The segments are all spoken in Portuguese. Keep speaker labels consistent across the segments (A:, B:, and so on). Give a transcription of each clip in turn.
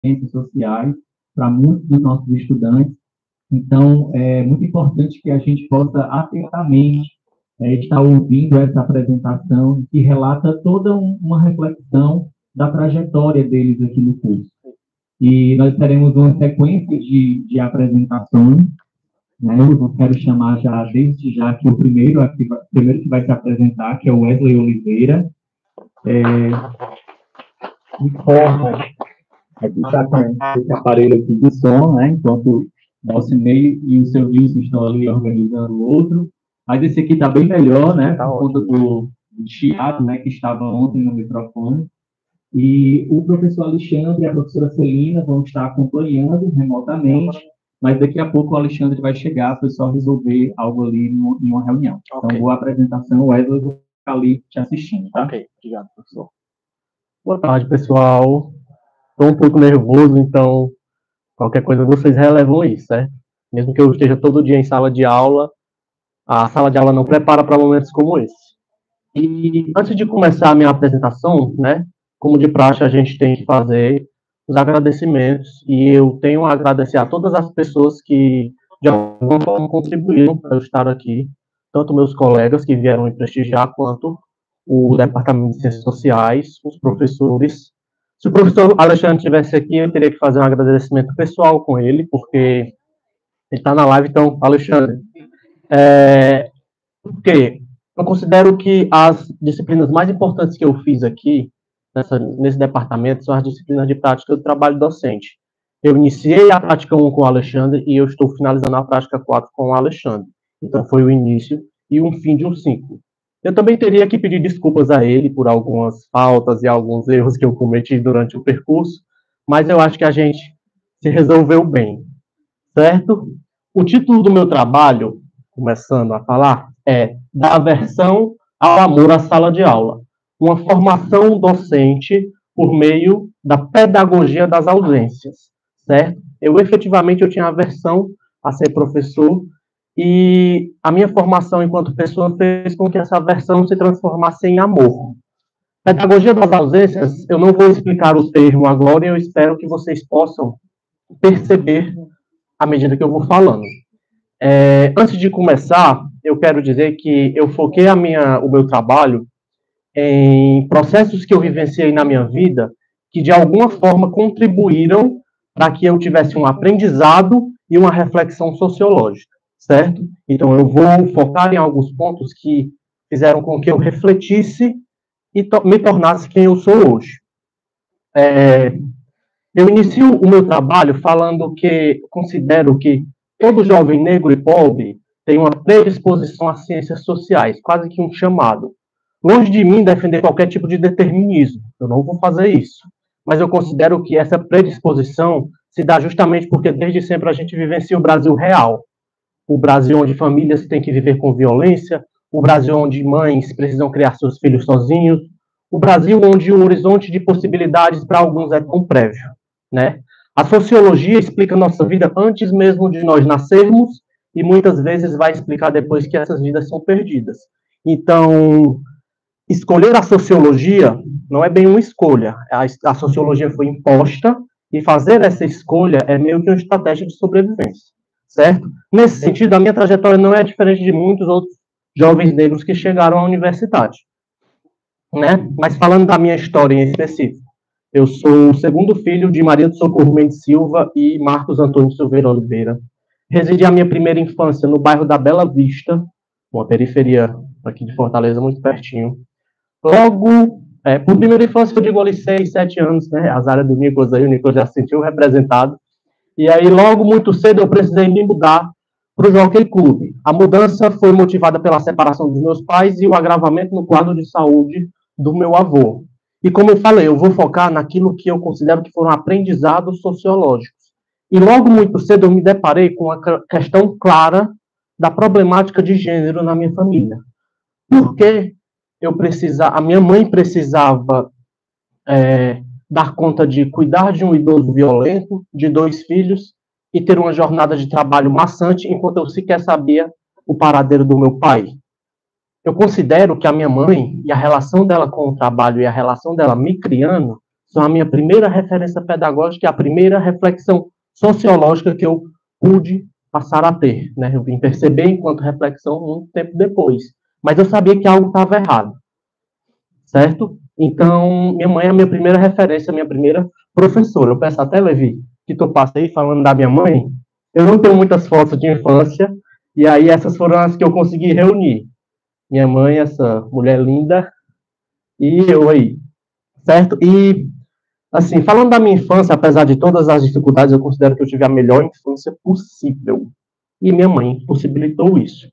A: ciências sociais para muitos dos nossos estudantes. Então, é muito importante que a gente possa atentamente estar ouvindo essa apresentação que relata toda uma reflexão da trajetória deles aqui no curso. E nós teremos uma sequência de apresentações, né? Eu quero chamar já, desde já, que o primeiro que vai se apresentar, que é o Wesley Oliveira. Informa, aqui está com esse aparelho aqui de som, né? Enquanto nosso e-mail e o seu Wilson estão ali organizando o outro. Mas esse aqui está bem melhor, né? Por conta do chiado, né? Que estava ontem no microfone. E o professor Alexandre e a professora Celina vão estar acompanhando remotamente, mas daqui a pouco o Alexandre vai chegar, foi só resolver algo ali em uma reunião. Okay. Então, boa apresentação, o Wesley vai ficar ali te assistindo, tá?
B: Ok, obrigado, professor. Boa tarde, pessoal. Estou um pouco nervoso, então qualquer coisa vocês relevam isso, certo? Mesmo que eu esteja todo dia em sala de aula, a sala de aula não prepara para momentos como esse. E antes de começar a minha apresentação, né, como de praxe, a gente tem que fazer os agradecimentos, e eu tenho a agradecer a todas as pessoas que, de alguma forma, contribuíram para eu estar aqui, tanto meus colegas que vieram me prestigiar, quanto o Departamento de Ciências Sociais, os professores. Se o professor Alexandre estivesse aqui, eu teria que fazer um agradecimento pessoal com ele, porque ele está na live, então, Alexandre, porque eu considero que as disciplinas mais importantes que eu fiz aqui, nesse departamento, são as disciplinas de prática do trabalho docente. Eu iniciei a prática 1 com o Alexandre e eu estou finalizando a prática 4 com o Alexandre. Então, foi o início e um fim de um ciclo. Eu também teria que pedir desculpas a ele por algumas faltas e alguns erros que eu cometi durante o percurso, mas eu acho que a gente se resolveu bem, certo? O título do meu trabalho, começando a falar, é Da Aversão ao Amor à Sala de Aula, uma formação docente por meio da pedagogia das ausências, certo? Eu efetivamente tinha aversão a ser professor e a minha formação enquanto pessoa fez com que essa aversão se transformasse em amor. Pedagogia das ausências, eu não vou explicar o termo agora e eu espero que vocês possam perceber à medida que eu vou falando. Antes de começar, eu quero dizer que eu foquei o meu trabalho em processos que eu vivenciei na minha vida que, de alguma forma, contribuíram para que eu tivesse um aprendizado e uma reflexão sociológica, certo? Então, eu vou focar em alguns pontos que fizeram com que eu refletisse e me tornasse quem eu sou hoje. Eu inicio o meu trabalho falando que considero que todo jovem negro e pobre tem uma predisposição às ciências sociais, quase que um chamado. Longe de mim defender qualquer tipo de determinismo, eu não vou fazer isso. Mas eu considero que essa predisposição se dá justamente porque desde sempre a gente vivencia o Brasil real. O Brasil onde famílias têm que viver com violência, o Brasil onde mães precisam criar seus filhos sozinhos, o Brasil onde o horizonte de possibilidades para alguns é tão prévio, né? A sociologia explica nossa vida antes mesmo de nós nascermos e muitas vezes vai explicar depois que essas vidas são perdidas. Então, escolher a sociologia não é bem uma escolha. A sociologia foi imposta e fazer essa escolha é meio que uma estratégia de sobrevivência, certo? Nesse sentido, a minha trajetória não é diferente de muitos outros jovens negros que chegaram à universidade, né? Mas falando da minha história em específico, eu sou o segundo filho de Maria do Socorro Mendes Silva e Marcos Antônio Silveira Oliveira. Residi a minha primeira infância no bairro da Bela Vista, uma periferia aqui de Fortaleza, muito pertinho. Logo, por primeira infância, eu digo ali 6, 7 anos, né? As áreas do Nicolas aí, o Nicolas já se sentiu representado. E aí, logo, muito cedo, eu precisei me mudar para o Jockey Club. A mudança foi motivada pela separação dos meus pais e o agravamento no quadro de saúde do meu avô. E como eu falei, eu vou focar naquilo que eu considero que foram aprendizados sociológicos. E logo muito cedo eu me deparei com a questão clara da problemática de gênero na minha família. Por que a minha mãe precisava dar conta de cuidar de um idoso violento, de 2 filhos, e ter uma jornada de trabalho maçante, enquanto eu sequer sabia o paradeiro do meu pai? Eu considero que a minha mãe e a relação dela com o trabalho e a relação dela me criando são a minha primeira referência pedagógica e a primeira reflexão sociológica que eu pude passar a ter, né? Eu vim perceber enquanto reflexão muito tempo depois, mas eu sabia que algo estava errado, certo? Então, minha mãe é a minha primeira referência, a minha primeira professora. Eu peço até, Levi, que tu passe aí falando da minha mãe. Eu não tenho muitas fotos de infância, e aí essas foram as que eu consegui reunir. Minha mãe, essa mulher linda, e eu aí, certo? E, assim, falando da minha infância, apesar de todas as dificuldades, eu considero que eu tive a melhor infância possível. E minha mãe possibilitou isso.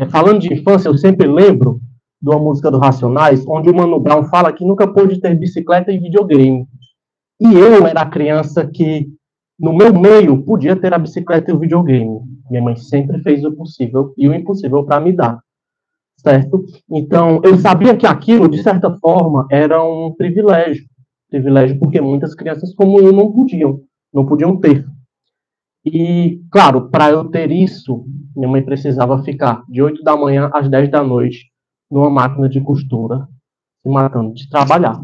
B: Falando de infância, eu sempre lembro de uma música do Racionais, onde o Mano Brown fala que nunca pôde ter bicicleta e videogame. E eu era a criança que, no meu meio, podia ter a bicicleta e o videogame. Minha mãe sempre fez o possível e o impossível para me dar, certo? Então, eu sabia que aquilo, de certa forma, era um privilégio. Privilégio porque muitas crianças como eu não podiam ter. E, claro, para eu ter isso, minha mãe precisava ficar de 8 da manhã às 10 da noite numa máquina de costura, se matando de trabalhar,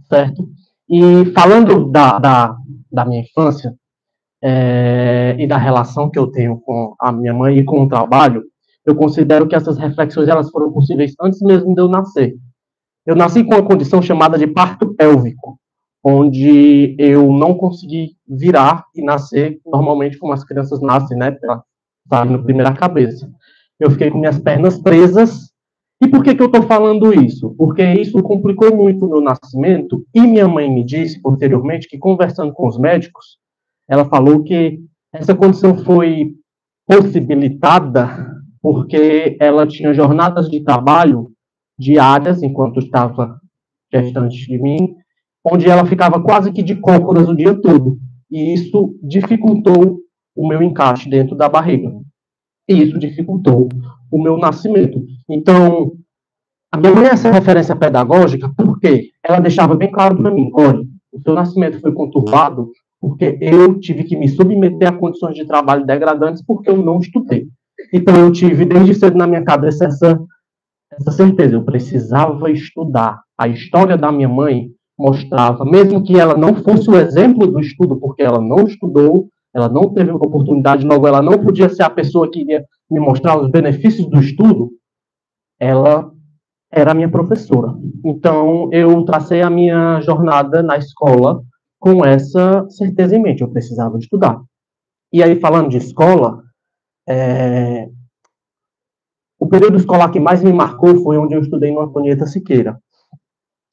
B: certo? E falando da minha infância e da relação que eu tenho com a minha mãe e com o trabalho, eu considero que essas reflexões elas foram possíveis antes mesmo de eu nascer. Eu nasci com uma condição chamada de parto pélvico, onde eu não consegui virar e nascer normalmente como as crianças nascem, né? Saindo primeiro a cabeça. Eu fiquei com minhas pernas presas. E por que eu estou falando isso? Porque isso complicou muito o meu nascimento e minha mãe me disse posteriormente que, conversando com os médicos, ela falou que essa condição foi possibilitada porque ela tinha jornadas de trabalho diárias, enquanto estava gestante de mim, onde ela ficava quase que de cócoras o dia todo. E isso dificultou o meu encaixe dentro da barriga. E isso dificultou o meu nascimento. Então, a minha mãe é essa referência pedagógica porque ela deixava bem claro para mim, olha, o seu nascimento foi conturbado porque eu tive que me submeter a condições de trabalho degradantes porque eu não estudei. Então, eu tive desde cedo na minha cabeça essa certeza, eu precisava estudar. A história da minha mãe mostrava, mesmo que ela não fosse o exemplo do estudo, porque ela não estudou, ela não teve oportunidade, logo ela não podia ser a pessoa que iria me mostrar os benefícios do estudo, ela era a minha professora. Então, eu tracei a minha jornada na escola com essa certeza em mente, eu precisava estudar. E aí, falando de escola, o período escolar que mais me marcou foi onde eu estudei no Antonieta Siqueira.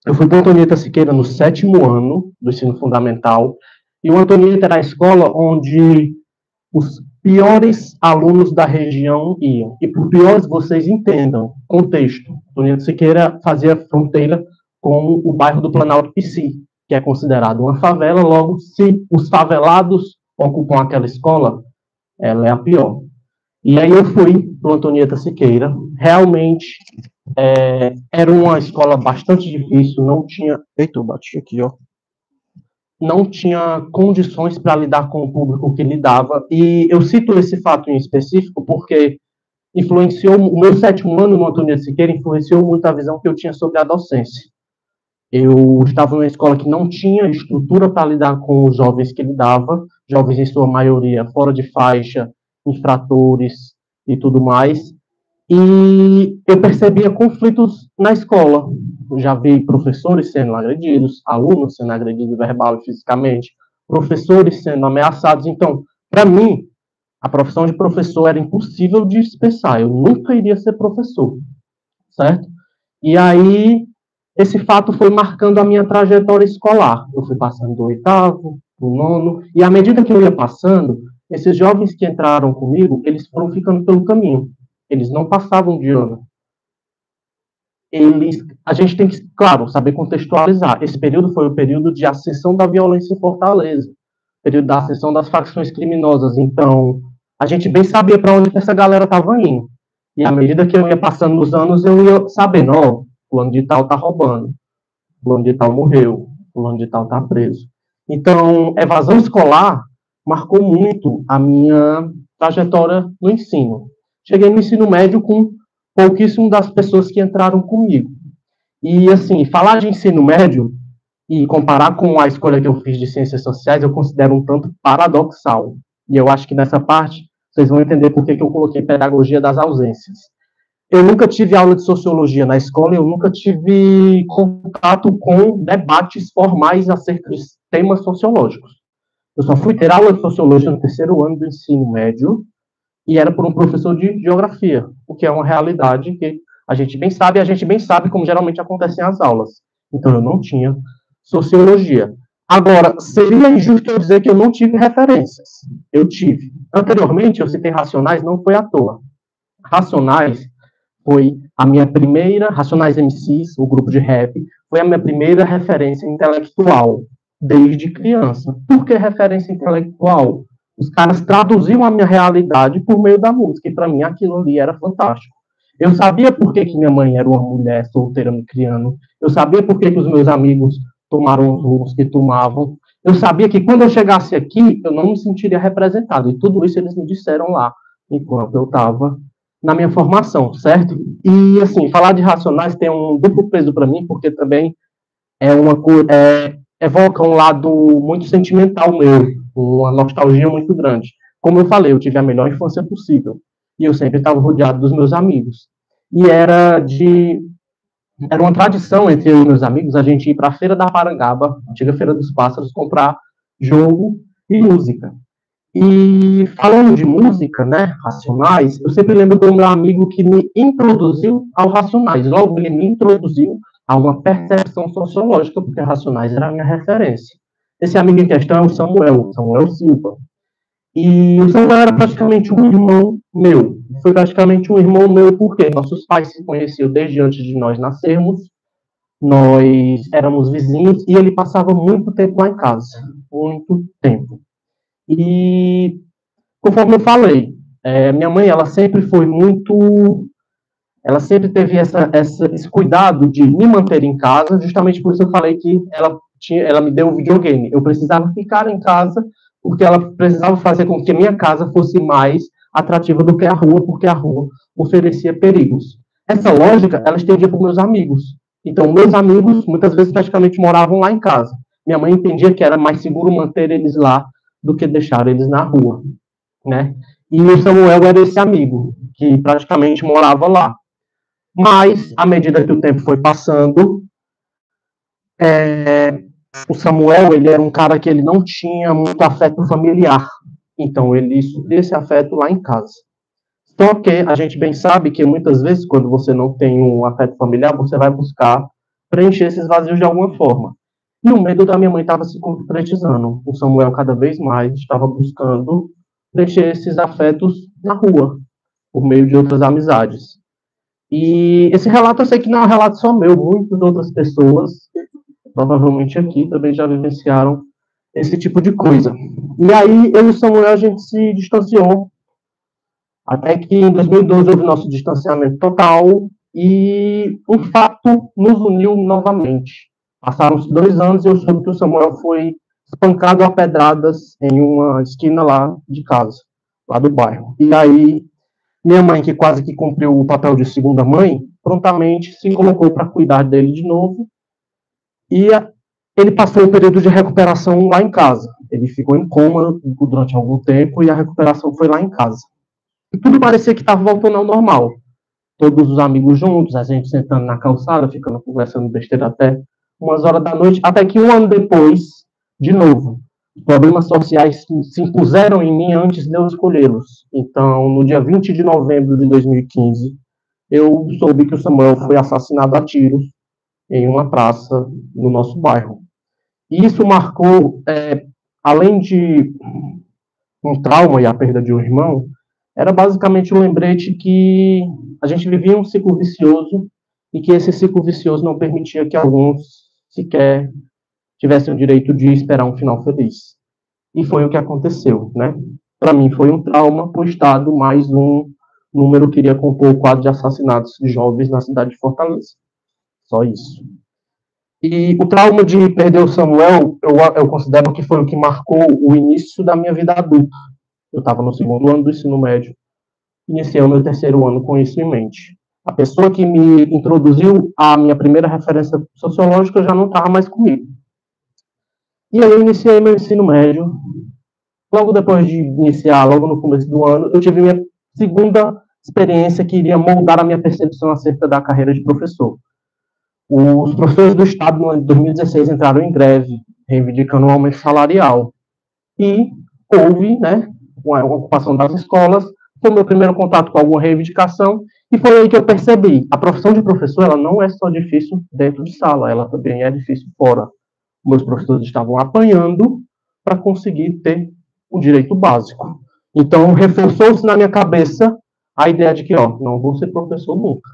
B: Eu fui para o Antonieta Siqueira no 7º ano do ensino fundamental, e o Antonieta era a escola onde os piores alunos da região iam. E por piores, vocês entendam, contexto. Antonieta Siqueira fazia fronteira com o bairro do Planalto Pici, que é considerado uma favela, logo, se os favelados ocupam aquela escola, ela é a pior. E aí eu fui para o Antonieta Siqueira, realmente era uma escola bastante difícil, não tinha... Eita, eu bati aqui, ó. Não tinha condições para lidar com o público que lidava, e eu cito esse fato em específico porque influenciou, o meu 7º ano no Antonieta Siqueira influenciou muito a visão que eu tinha sobre a docência. Eu estava numa escola que não tinha estrutura para lidar com os jovens que lidava, jovens em sua maioria fora de faixa, infratores e tudo mais, e eu percebia conflitos na escola. Eu já vi professores sendo agredidos, alunos sendo agredidos verbal e fisicamente, professores sendo ameaçados. Então, para mim, a profissão de professor era impossível de dispensar. Eu nunca iria ser professor, certo? E aí, esse fato foi marcando a minha trajetória escolar. Eu fui passando do 8º, do 9º, e à medida que eu ia passando, esses jovens que entraram comigo, eles foram ficando pelo caminho. Eles não passavam de ano. A gente tem que, claro, saber contextualizar. Esse período foi o período de ascensão da violência em Fortaleza, período da ascensão das facções criminosas. Então, a gente bem sabia para onde essa galera estava indo. E à medida que eu ia passando os anos, eu ia sabendo, ó, fulano de tal está roubando, fulano de tal morreu, fulano de tal está preso. Então, evasão escolar marcou muito a minha trajetória no ensino. Cheguei no ensino médio com pouquíssimo das pessoas que entraram comigo. E, assim, falar de ensino médio E comparar com a escolha que eu fiz de ciências sociais, eu considero um tanto paradoxal. E eu acho que nessa parte, vocês vão entender por que eu coloquei pedagogia das ausências. Eu nunca tive aula de sociologia na escola, eu nunca tive contato com debates formais acerca de temas sociológicos. Eu só fui ter aula de sociologia no terceiro ano do ensino médio, e era por um professor de geografia, o que é uma realidade que a gente bem sabe, e a gente bem sabe como geralmente acontecem as aulas. Então, eu não tinha sociologia. Agora, seria injusto eu dizer que eu não tive referências. Eu tive. Anteriormente, eu citei Racionais, não foi à toa. Racionais foi a minha primeira, Racionais MCs, o grupo de rap, foi a minha primeira referência intelectual desde criança. Por que referência intelectual? Os caras traduziam a minha realidade por meio da música, e para mim aquilo ali era fantástico. Eu sabia por que minha mãe era uma mulher solteira me criando, eu sabia por que os meus amigos tomaram os rumos que tomavam, eu sabia que quando eu chegasse aqui, eu não me sentiria representado, e tudo isso eles me disseram lá, enquanto eu estava na minha formação, certo? E, assim, falar de Racionais tem um duplo peso para mim, porque também evoca um lado muito sentimental meu, uma nostalgia muito grande. Como eu falei, eu tive a melhor infância possível, e eu sempre estava rodeado dos meus amigos. E era uma tradição entre eu e meus amigos a gente ir para a Feira da Parangaba, antiga Feira dos Pássaros, comprar jogo e música. E falando de música, né, Racionais, eu sempre lembro do meu amigo que me introduziu ao Racionais. Logo, ele me introduziu a uma percepção sociológica, porque Racionais era a minha referência. Esse amigo em questão é o Samuel Silva. E o Samuel era praticamente um irmão meu. Foi praticamente um irmão meu porque nossos pais se conheciam desde antes de nós nascermos, nós éramos vizinhos e ele passava muito tempo lá em casa. Muito tempo. E, conforme eu falei, minha mãe, ela sempre foi muito... Ela sempre teve esse cuidado de me manter em casa, justamente por isso eu falei que ela me deu um videogame. Eu precisava ficar em casa, porque ela precisava fazer com que a minha casa fosse mais atrativa do que a rua, porque a rua oferecia perigos. Essa lógica, ela estendia para meus amigos. Então, meus amigos, muitas vezes, praticamente moravam lá em casa. Minha mãe entendia que era mais seguro manter eles lá do que deixar eles na rua, né? E o Samuel era esse amigo, que praticamente morava lá. Mas, à medida que o tempo foi passando, o Samuel, ele era um cara que ele não tinha muito afeto familiar. Então, ele supria esse afeto lá em casa. Só que a gente bem sabe que muitas vezes, quando você não tem um afeto familiar, você vai buscar preencher esses vazios de alguma forma. E o medo da minha mãe estava se concretizando. O Samuel, cada vez mais, estava buscando preencher esses afetos na rua, por meio de outras amizades. E esse relato, eu sei que não é um relato só meu, muitas outras pessoas, provavelmente aqui, também já vivenciaram esse tipo de coisa. E aí, eu e o Samuel, a gente se distanciou, até que em 2012 houve nosso distanciamento total, e um fato nos uniu novamente. Passaram-se 2 anos e eu soube que o Samuel foi espancado a pedradas em uma esquina lá de casa, lá do bairro. E aí, minha mãe, que quase que cumpriu o papel de segunda mãe, prontamente se colocou para cuidar dele de novo. E ele passou um período de recuperação lá em casa. Ele ficou em coma durante algum tempo e a recuperação foi lá em casa. E tudo parecia que estava voltando ao normal. Todos os amigos juntos, a gente sentando na calçada, ficando conversando besteira até umas horas da noite, até que 1 ano depois, de novo, os problemas sociais se impuseram em mim antes de eu escolhê-los. Então, no dia 20 de novembro de 2015, eu soube que o Samuel foi assassinado a tiros em uma praça no nosso bairro. E isso marcou, além de um trauma e a perda de um irmão, era basicamente um lembrete que a gente vivia um ciclo vicioso e que esse ciclo vicioso não permitia que alguns sequer tivessem o direito de esperar um final feliz. E foi o que aconteceu, né? Para mim foi um trauma para o Estado, mais um número que iria compor o quadro de assassinatos de jovens na cidade de Fortaleza. Só isso. E o trauma de perder o Samuel, eu considero que foi o que marcou o início da minha vida adulta. Eu estava no 2º ano do ensino médio, iniciei o meu 3º ano com isso em mente. A pessoa que me introduziu a minha primeira referência sociológica já não estava mais comigo. E aí eu iniciei meu ensino médio. Logo depois de iniciar, logo no começo do ano, eu tive minha segunda experiência que iria moldar a minha percepção acerca da carreira de professor. Os professores do Estado, no ano de 2016, entraram em greve, reivindicando um aumento salarial. E houve, né, uma ocupação das escolas. Foi o meu primeiro contato com alguma reivindicação, e foi aí que eu percebi, a profissão de professor, ela não é só difícil dentro de sala, ela também é difícil fora. Meus professores estavam apanhando para conseguir ter o direito básico. Então, reforçou-se na minha cabeça a ideia de que, não vou ser professor nunca.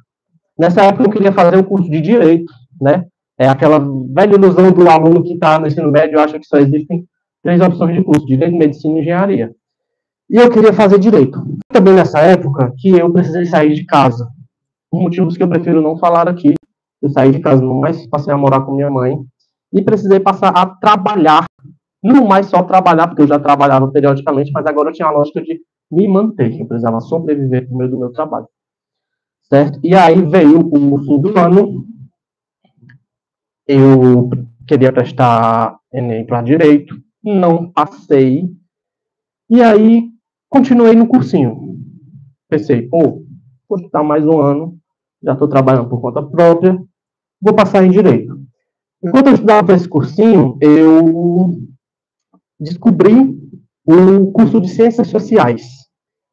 B: Nessa época, eu queria fazer o curso de Direito, né? É aquela velha ilusão do aluno que está no ensino médio e acha que só existem 3 opções de curso: Direito, Medicina e Engenharia. E eu queria fazer Direito. Também nessa época que eu precisei sair de casa. Por motivos que eu prefiro não falar aqui. Eu saí de casa, não mais passei a morar com minha mãe. E precisei passar a trabalhar. Não mais só trabalhar, porque eu já trabalhava periodicamente, mas agora eu tinha a lógica de me manter. Eu precisava sobreviver por meio do meu trabalho. Certo? E aí veio o fim do ano. Eu queria prestar Enem para Direito. Não passei. E aí continuei no cursinho. Pensei, vou estudar mais um ano. Já estou trabalhando por conta própria. Vou passar em Direito. Enquanto eu estudava esse cursinho, eu descobri o curso de Ciências Sociais.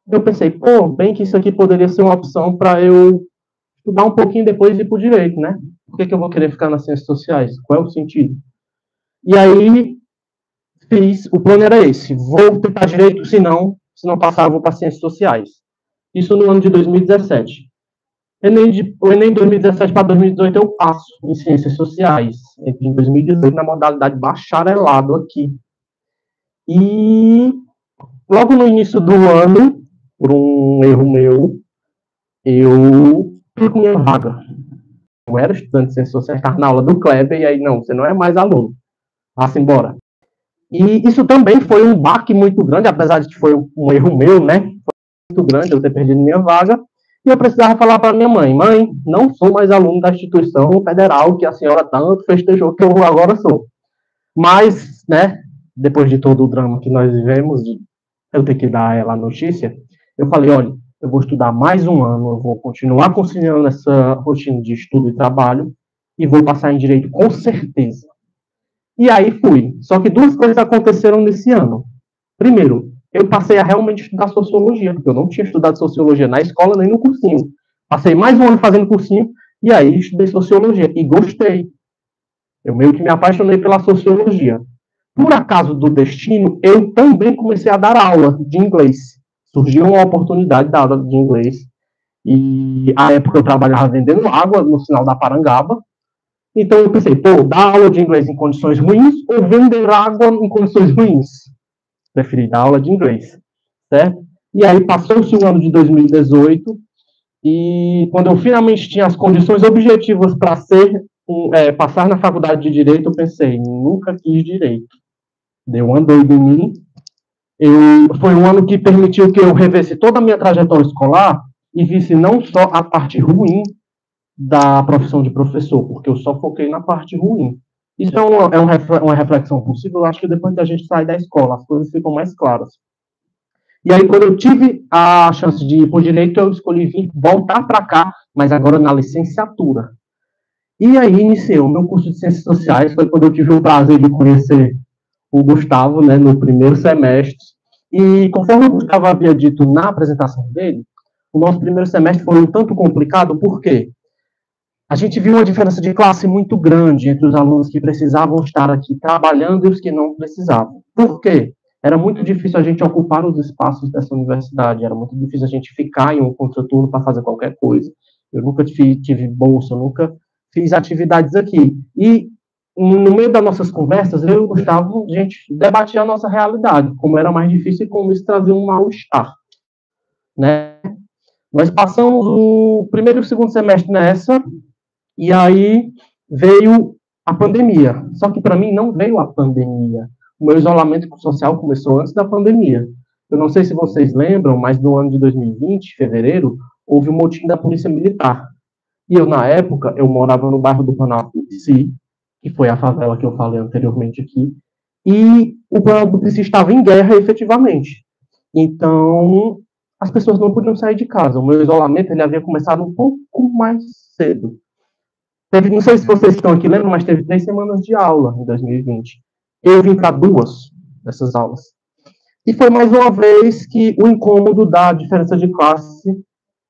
B: Eu pensei, bem que isso aqui poderia ser uma opção para eu estudar um pouquinho depois e ir para o Direito, né? Por que eu vou querer ficar nas Ciências Sociais? Qual é o sentido? E aí, o plano era esse, vou tentar Direito, se não passar, vou para Ciências Sociais. Isso no ano de 2017. O Enem de 2017 para 2018 eu passo em Ciências Sociais. Em 2018, na modalidade bacharelado aqui. E logo no início do ano, por um erro meu, eu perco minha vaga. Eu era estudante de Ciências Sociais, estava na aula do Kleber, e aí, não, você não é mais aluno. Vá-se embora. E isso também foi um baque muito grande, apesar de que foi um erro meu, né? Foi muito grande eu ter perdido minha vaga. E eu precisava falar para minha mãe, não sou mais aluno da instituição federal que a senhora tanto festejou que eu agora sou. Mas, né, depois de todo o drama que nós vivemos, eu ter que dar a ela a notícia, eu falei, olha, eu vou estudar mais um ano, eu vou continuar conciliando essa rotina de estudo e trabalho, e vou passar em Direito com certeza. E aí fui. Só que 2 coisas aconteceram nesse ano. Primeiro, eu passei a realmente estudar Sociologia, porque eu não tinha estudado Sociologia na escola nem no cursinho. Passei mais um ano fazendo cursinho, e aí estudei Sociologia, e gostei. Eu meio que me apaixonei pela Sociologia. Por acaso do destino, eu também comecei a dar aula de inglês. Surgiu uma oportunidade da aula de inglês. E à época eu trabalhava vendendo água no sinal da Parangaba. Então eu pensei, dar aula de inglês em condições ruins ou vender água em condições ruins? Preferi dar aula de inglês, certo? E aí passou-se o ano de 2018 e quando eu finalmente tinha as condições objetivas para passar na faculdade de Direito, eu pensei, nunca quis Direito. Deu uma doida em mim. Foi um ano que permitiu que eu revesse toda a minha trajetória escolar e visse não só a parte ruim da profissão de professor, porque eu só foquei na parte ruim. Isso é uma reflexão possível, eu acho que depois da gente sair da escola, as coisas ficam mais claras. E aí, quando eu tive a chance de ir por Direito, eu escolhi vir voltar para cá, mas agora na licenciatura. E aí, iniciei o meu curso de Ciências Sociais, foi quando eu tive o prazer de conhecer o Gustavo, né, no primeiro semestre. E conforme o Gustavo havia dito na apresentação dele, o nosso primeiro semestre foi um tanto complicado, por quê? A gente viu uma diferença de classe muito grande entre os alunos que precisavam estar aqui trabalhando e os que não precisavam. Por quê? Era muito difícil a gente ocupar os espaços dessa universidade, era muito difícil a gente ficar em um contraturno para fazer qualquer coisa. Eu nunca tive bolsa, eu nunca fiz atividades aqui. E no meio das nossas conversas, eu e o Gustavo, a gente debatia a nossa realidade, como era mais difícil e como isso trazia um mal-estar. Né? Nós passamos o primeiro e o segundo semestre nessa, e aí veio a pandemia. Só que para mim não veio a pandemia. O meu isolamento social começou antes da pandemia. Eu não sei se vocês lembram, mas no ano de 2020, fevereiro, houve um motim da Polícia Militar. E eu, na época, eu morava no bairro do Planalto, que foi a favela que eu falei anteriormente aqui. e o Guarapuava estava em guerra efetivamente. Então, as pessoas não podiam sair de casa. O meu isolamento ele havia começado um pouco mais cedo. Não sei se vocês estão aqui lembram, mas teve 3 semanas de aula em 2020. Eu vim para 2 dessas aulas. E foi mais uma vez que o incômodo da diferença de classe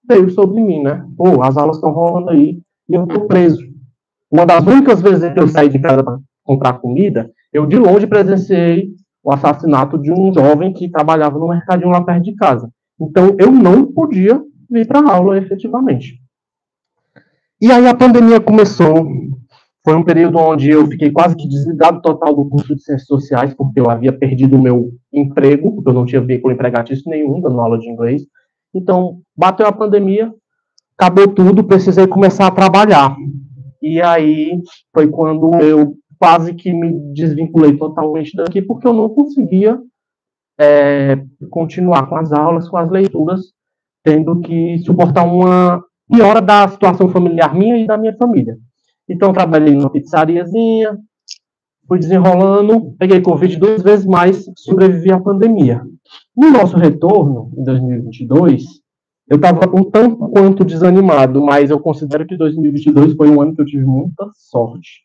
B: veio sobre mim, né? Pô, as aulas estão rolando aí e eu estou preso. Uma das únicas vezes que eu saí de casa para comprar comida, eu de longe presenciei o assassinato de um jovem que trabalhava no mercadinho lá perto de casa. Então, eu não podia vir para a aula efetivamente. E aí a pandemia começou. Foi um período onde eu fiquei quase que desligado total do curso de Ciências Sociais, porque eu havia perdido o meu emprego, porque eu não tinha vínculo empregatício nenhum, dando aula de inglês. Então, bateu a pandemia, acabou tudo, precisei começar a trabalhar. E aí foi quando eu quase que me desvinculei totalmente daqui, porque eu não conseguia continuar com as aulas, com as leituras, tendo que suportar uma piora da situação familiar minha e da minha família. Então, trabalhei numa pizzariazinha, fui desenrolando, peguei Covid 2 vezes, mas sobrevivi à pandemia. No nosso retorno, em 2022, eu estava um tanto quanto desanimado, mas eu considero que 2022 foi um ano que eu tive muita sorte.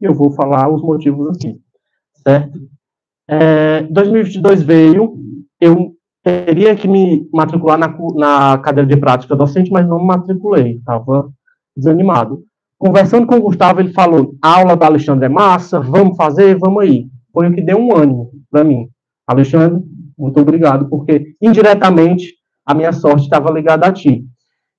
B: E eu vou falar os motivos aqui, certo? 2022 veio, eu teria que me matricular na cadeira de prática docente, mas não me matriculei, estava desanimado. Conversando com o Gustavo, ele falou, a aula do Alexandre é massa, vamos fazer, vamos aí. Foi o que deu um ânimo para mim. Alexandre, muito obrigado, porque indiretamente a minha sorte estava ligada a ti.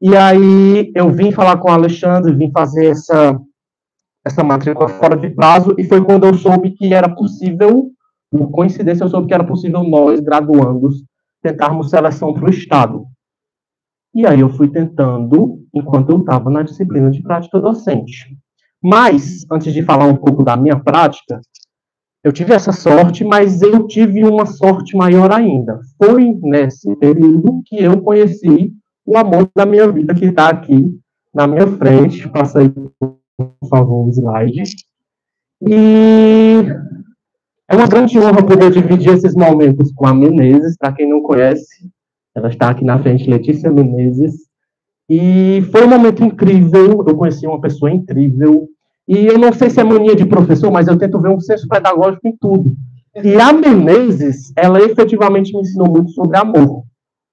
B: E aí eu vim falar com o Alexandre, vim fazer essa matrícula fora de prazo, e foi quando eu soube que era possível, por coincidência, eu soube que era possível nós, graduandos, tentarmos seleção para o Estado. E aí eu fui tentando, enquanto eu estava na disciplina de prática docente. Mas, antes de falar um pouco da minha prática, eu tive essa sorte, mas eu tive uma sorte maior ainda. Foi nesse período que eu conheci o amor da minha vida, que está aqui na minha frente. Passa aí, por favor, o slide. E é uma grande honra poder dividir esses momentos com a Menezes. Para quem não conhece, ela está aqui na frente, Letícia Menezes. E foi um momento incrível, eu conheci uma pessoa incrível. E eu não sei se é mania de professor, mas eu tento ver um senso pedagógico em tudo. E a Menezes, ela efetivamente me ensinou muito sobre amor,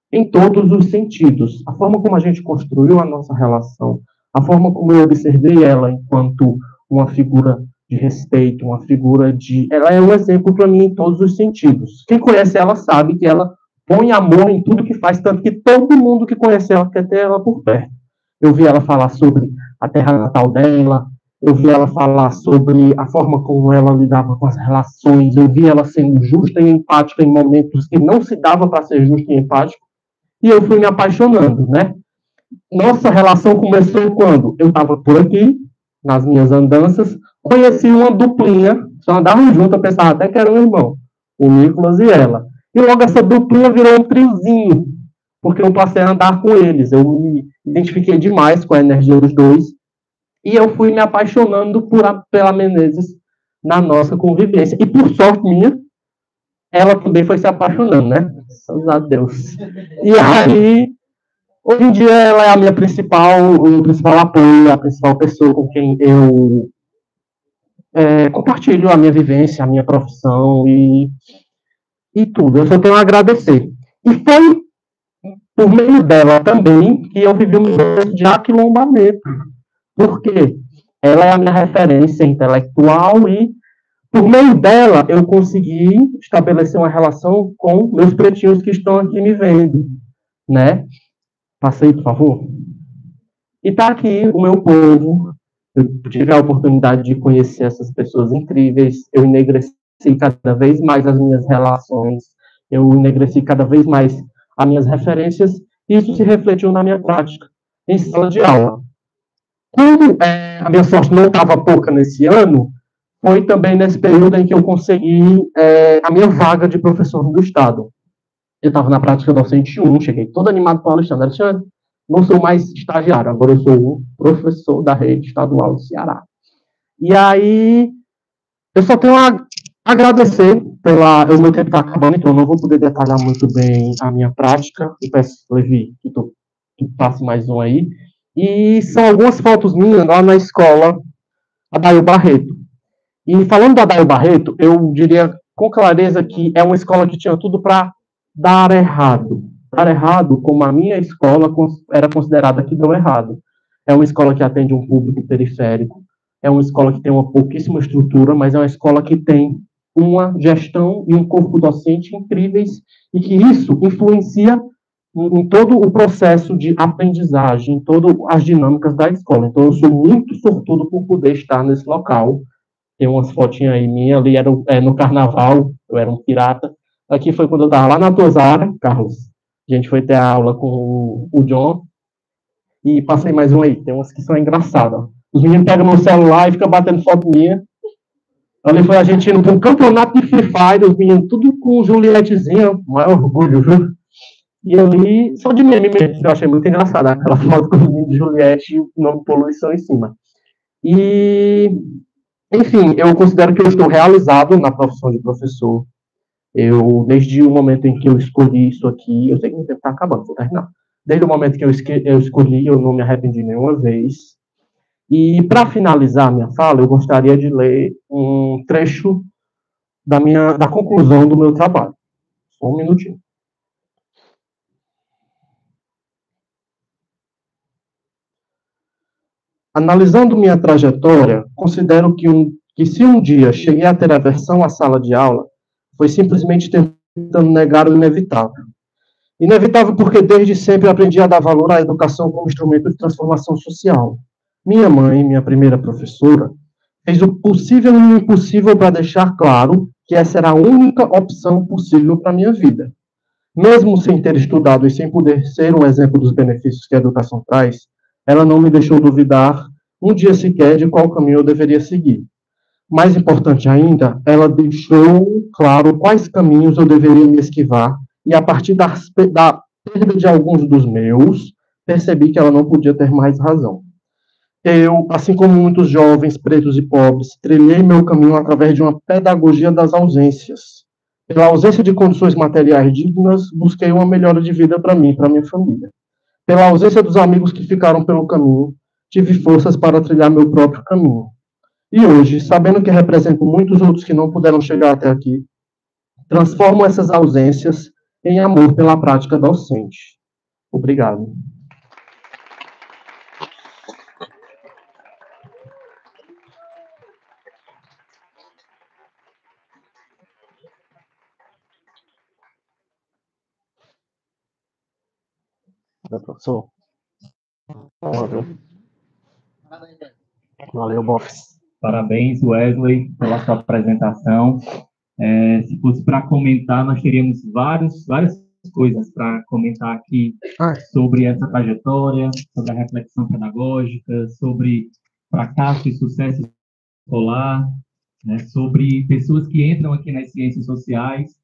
B: em todos os sentidos. A forma como a gente construiu a nossa relação, a forma como eu observei ela enquanto uma figura de respeito, uma figura de... Ela é um exemplo para mim em todos os sentidos. Quem conhece ela sabe que ela põe amor em tudo que faz, tanto que todo mundo que conhece ela quer ter ela por perto. Eu vi ela falar sobre a terra natal dela, eu vi ela falar sobre a forma como ela lidava com as relações, eu vi ela sendo justa e empática em momentos que não se dava para ser justa e empática, e eu fui me apaixonando, né? Nossa relação começou quando eu estava por aqui, nas minhas andanças, conheci uma duplinha, só andavam juntos, eu pensava até que era um irmão, o Nicolas e ela. E logo essa duplinha virou um triozinho, porque eu passei a andar com eles. Eu me identifiquei demais com a energia dos dois. E eu fui me apaixonando pela Menezes na nossa convivência. E por sorte minha, ela também foi se apaixonando, né? Graças a Deus. E aí, hoje em dia, ela é a minha o meu principal apoio, a principal pessoa com quem eu compartilho a minha vivência, a minha profissão e tudo. Eu só tenho a agradecer. E foi por meio dela também que eu vivi um processo de aquilombamento. Por quê? Ela é a minha referência intelectual e, por meio dela, eu consegui estabelecer uma relação com meus pretinhos que estão aqui me vendo, né? Passei, por favor. E tá aqui o meu povo. Eu tive a oportunidade de conhecer essas pessoas incríveis. Eu enegreci cada vez mais as minhas relações. Eu enegreci cada vez mais as minhas referências. E isso se refletiu na minha prática, em sala de aula. Como a minha sorte não estava pouca nesse ano, foi também nesse período em que eu consegui a minha vaga de professor do Estado. Eu estava na prática docente 1, cheguei todo animado para o Alexandre. Alexandre, não sou mais estagiário, agora eu sou o professor da rede estadual do Ceará. E aí, eu só tenho Agradecer o meu tempo está acabando, então eu não vou poder detalhar muito bem a minha prática. Eu peço, Levi, que tu passe mais um aí. E são algumas fotos minhas lá na escola Adair Barreto. E falando do Adair Barreto, eu diria com clareza que é uma escola que tinha tudo para dar errado. Dar errado, como a minha escola era considerada que deu errado. É uma escola que atende um público periférico, é uma escola que tem uma pouquíssima estrutura, mas é uma escola que tem uma gestão e um corpo docente incríveis, e que isso influencia em todo o processo de aprendizagem, em todas as dinâmicas da escola. Então, eu sou muito sortudo por poder estar nesse local. Tem umas fotinhas aí minhas, ali era no carnaval, eu era um pirata. Aqui foi quando eu estava lá na Tosara, Carlos. A gente foi ter a aula com o John, e passei mais um aí, tem umas que são engraçadas. Os meninos pegam no celular e ficam batendo foto minha. Ali foi a gente indo para um campeonato de Free Fire, os meninos tudo com Julietezinha, maior orgulho, viu? E ali, só de meme mesmo, eu achei muito engraçado, aquela foto com o menino de Juliette e o nome Poluição em cima. E, enfim, eu considero que eu estou realizado na profissão de professor. Desde o momento em que eu escolhi isso aqui, eu sei que o tempo está acabando, vou terminar. Desde o momento que eu escolhi, eu não me arrependi nenhuma vez. E, para finalizar minha fala, eu gostaria de ler um trecho da conclusão do meu trabalho. Só um minutinho. Analisando minha trajetória, considero que se um dia cheguei a ter aversão à sala de aula, foi simplesmente tentando negar o inevitável. Inevitável porque desde sempre aprendi a dar valor à educação como instrumento de transformação social. Minha mãe, minha primeira professora, fez o possível e o impossível para deixar claro que essa era a única opção possível para a minha vida. Mesmo sem ter estudado e sem poder ser um exemplo dos benefícios que a educação traz, ela não me deixou duvidar um dia sequer de qual caminho eu deveria seguir. Mais importante ainda, ela deixou claro quais caminhos eu deveria me esquivar, e a partir da perda de alguns dos meus, percebi que ela não podia ter mais razão. Eu, assim como muitos jovens pretos e pobres, trilhei meu caminho através de uma pedagogia das ausências. Pela ausência de condições materiais dignas, busquei uma melhora de vida para mim e para minha família. Pela ausência dos amigos que ficaram pelo caminho, tive forças para trilhar meu próprio caminho. E hoje, sabendo que represento muitos outros que não puderam chegar até aqui, transformo essas ausências em amor pela prática docente. Obrigado. Professor. Valeu, Bofs.
A: Parabéns, Wesley, pela sua apresentação. Se fosse para comentar, nós teríamos várias coisas para comentar aqui sobre essa trajetória, sobre a reflexão pedagógica, sobre fracasso e sucesso escolar, né, sobre pessoas que entram aqui nas ciências sociais,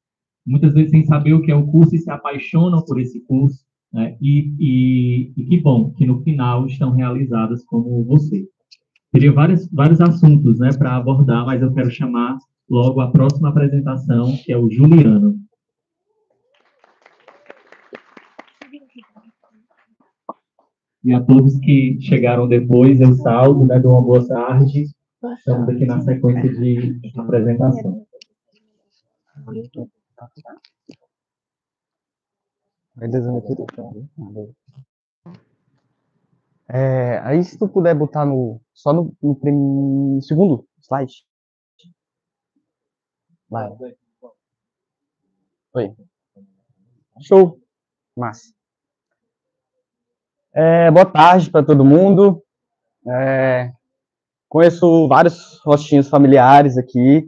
A: muitas vezes sem saber o que é o curso e se apaixonam por esse curso, né, e que bom que no final estão realizadas como você. Teria vários assuntos, né, para abordar, mas eu quero chamar logo a próxima apresentação, que é o Juliano. E a todos que chegaram depois, eu salvo, né, dou uma boa tarde. Estamos aqui na sequência de apresentação.
C: Aí, se tu puder botar só no segundo slide. Vai. Oi. Show. Massa. Boa tarde para todo mundo. Conheço vários rostinhos familiares aqui.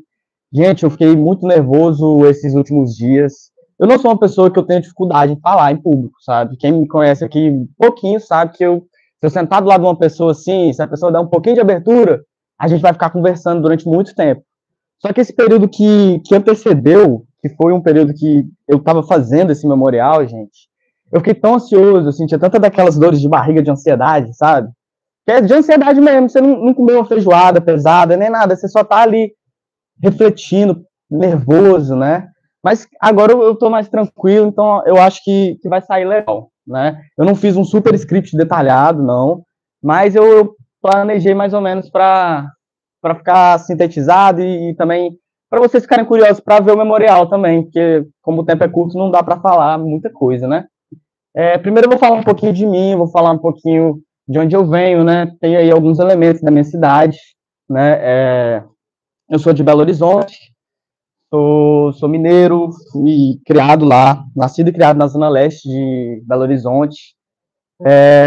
C: Gente, eu fiquei muito nervoso esses últimos dias. Eu não sou uma pessoa que eu tenho dificuldade em falar em público, sabe? Quem me conhece aqui um pouquinho sabe que se eu sentar do lado de uma pessoa assim, se a pessoa der um pouquinho de abertura, a gente vai ficar conversando durante muito tempo. Só que esse período que antecedeu, que foi um período que eu estava fazendo esse memorial, gente, eu fiquei tão ansioso, eu sentia tanta daquelas dores de barriga de ansiedade, sabe? Que é de ansiedade mesmo, você não comeu uma feijoada pesada, nem nada, você só tá ali refletindo, nervoso, né? Mas agora eu tô mais tranquilo, então eu acho que vai sair legal, né? Eu não fiz um super script detalhado, não, mas eu planejei mais ou menos para ficar sintetizado e também para vocês ficarem curiosos para ver o memorial também, porque como o tempo é curto, não dá para falar muita coisa, né? Primeiro eu vou falar um pouquinho de mim, vou falar um pouquinho de onde eu venho, né? Tem aí alguns elementos da minha cidade, né? Eu sou de Belo Horizonte, sou mineiro e criado lá, nascido e criado na Zona Leste de Belo Horizonte.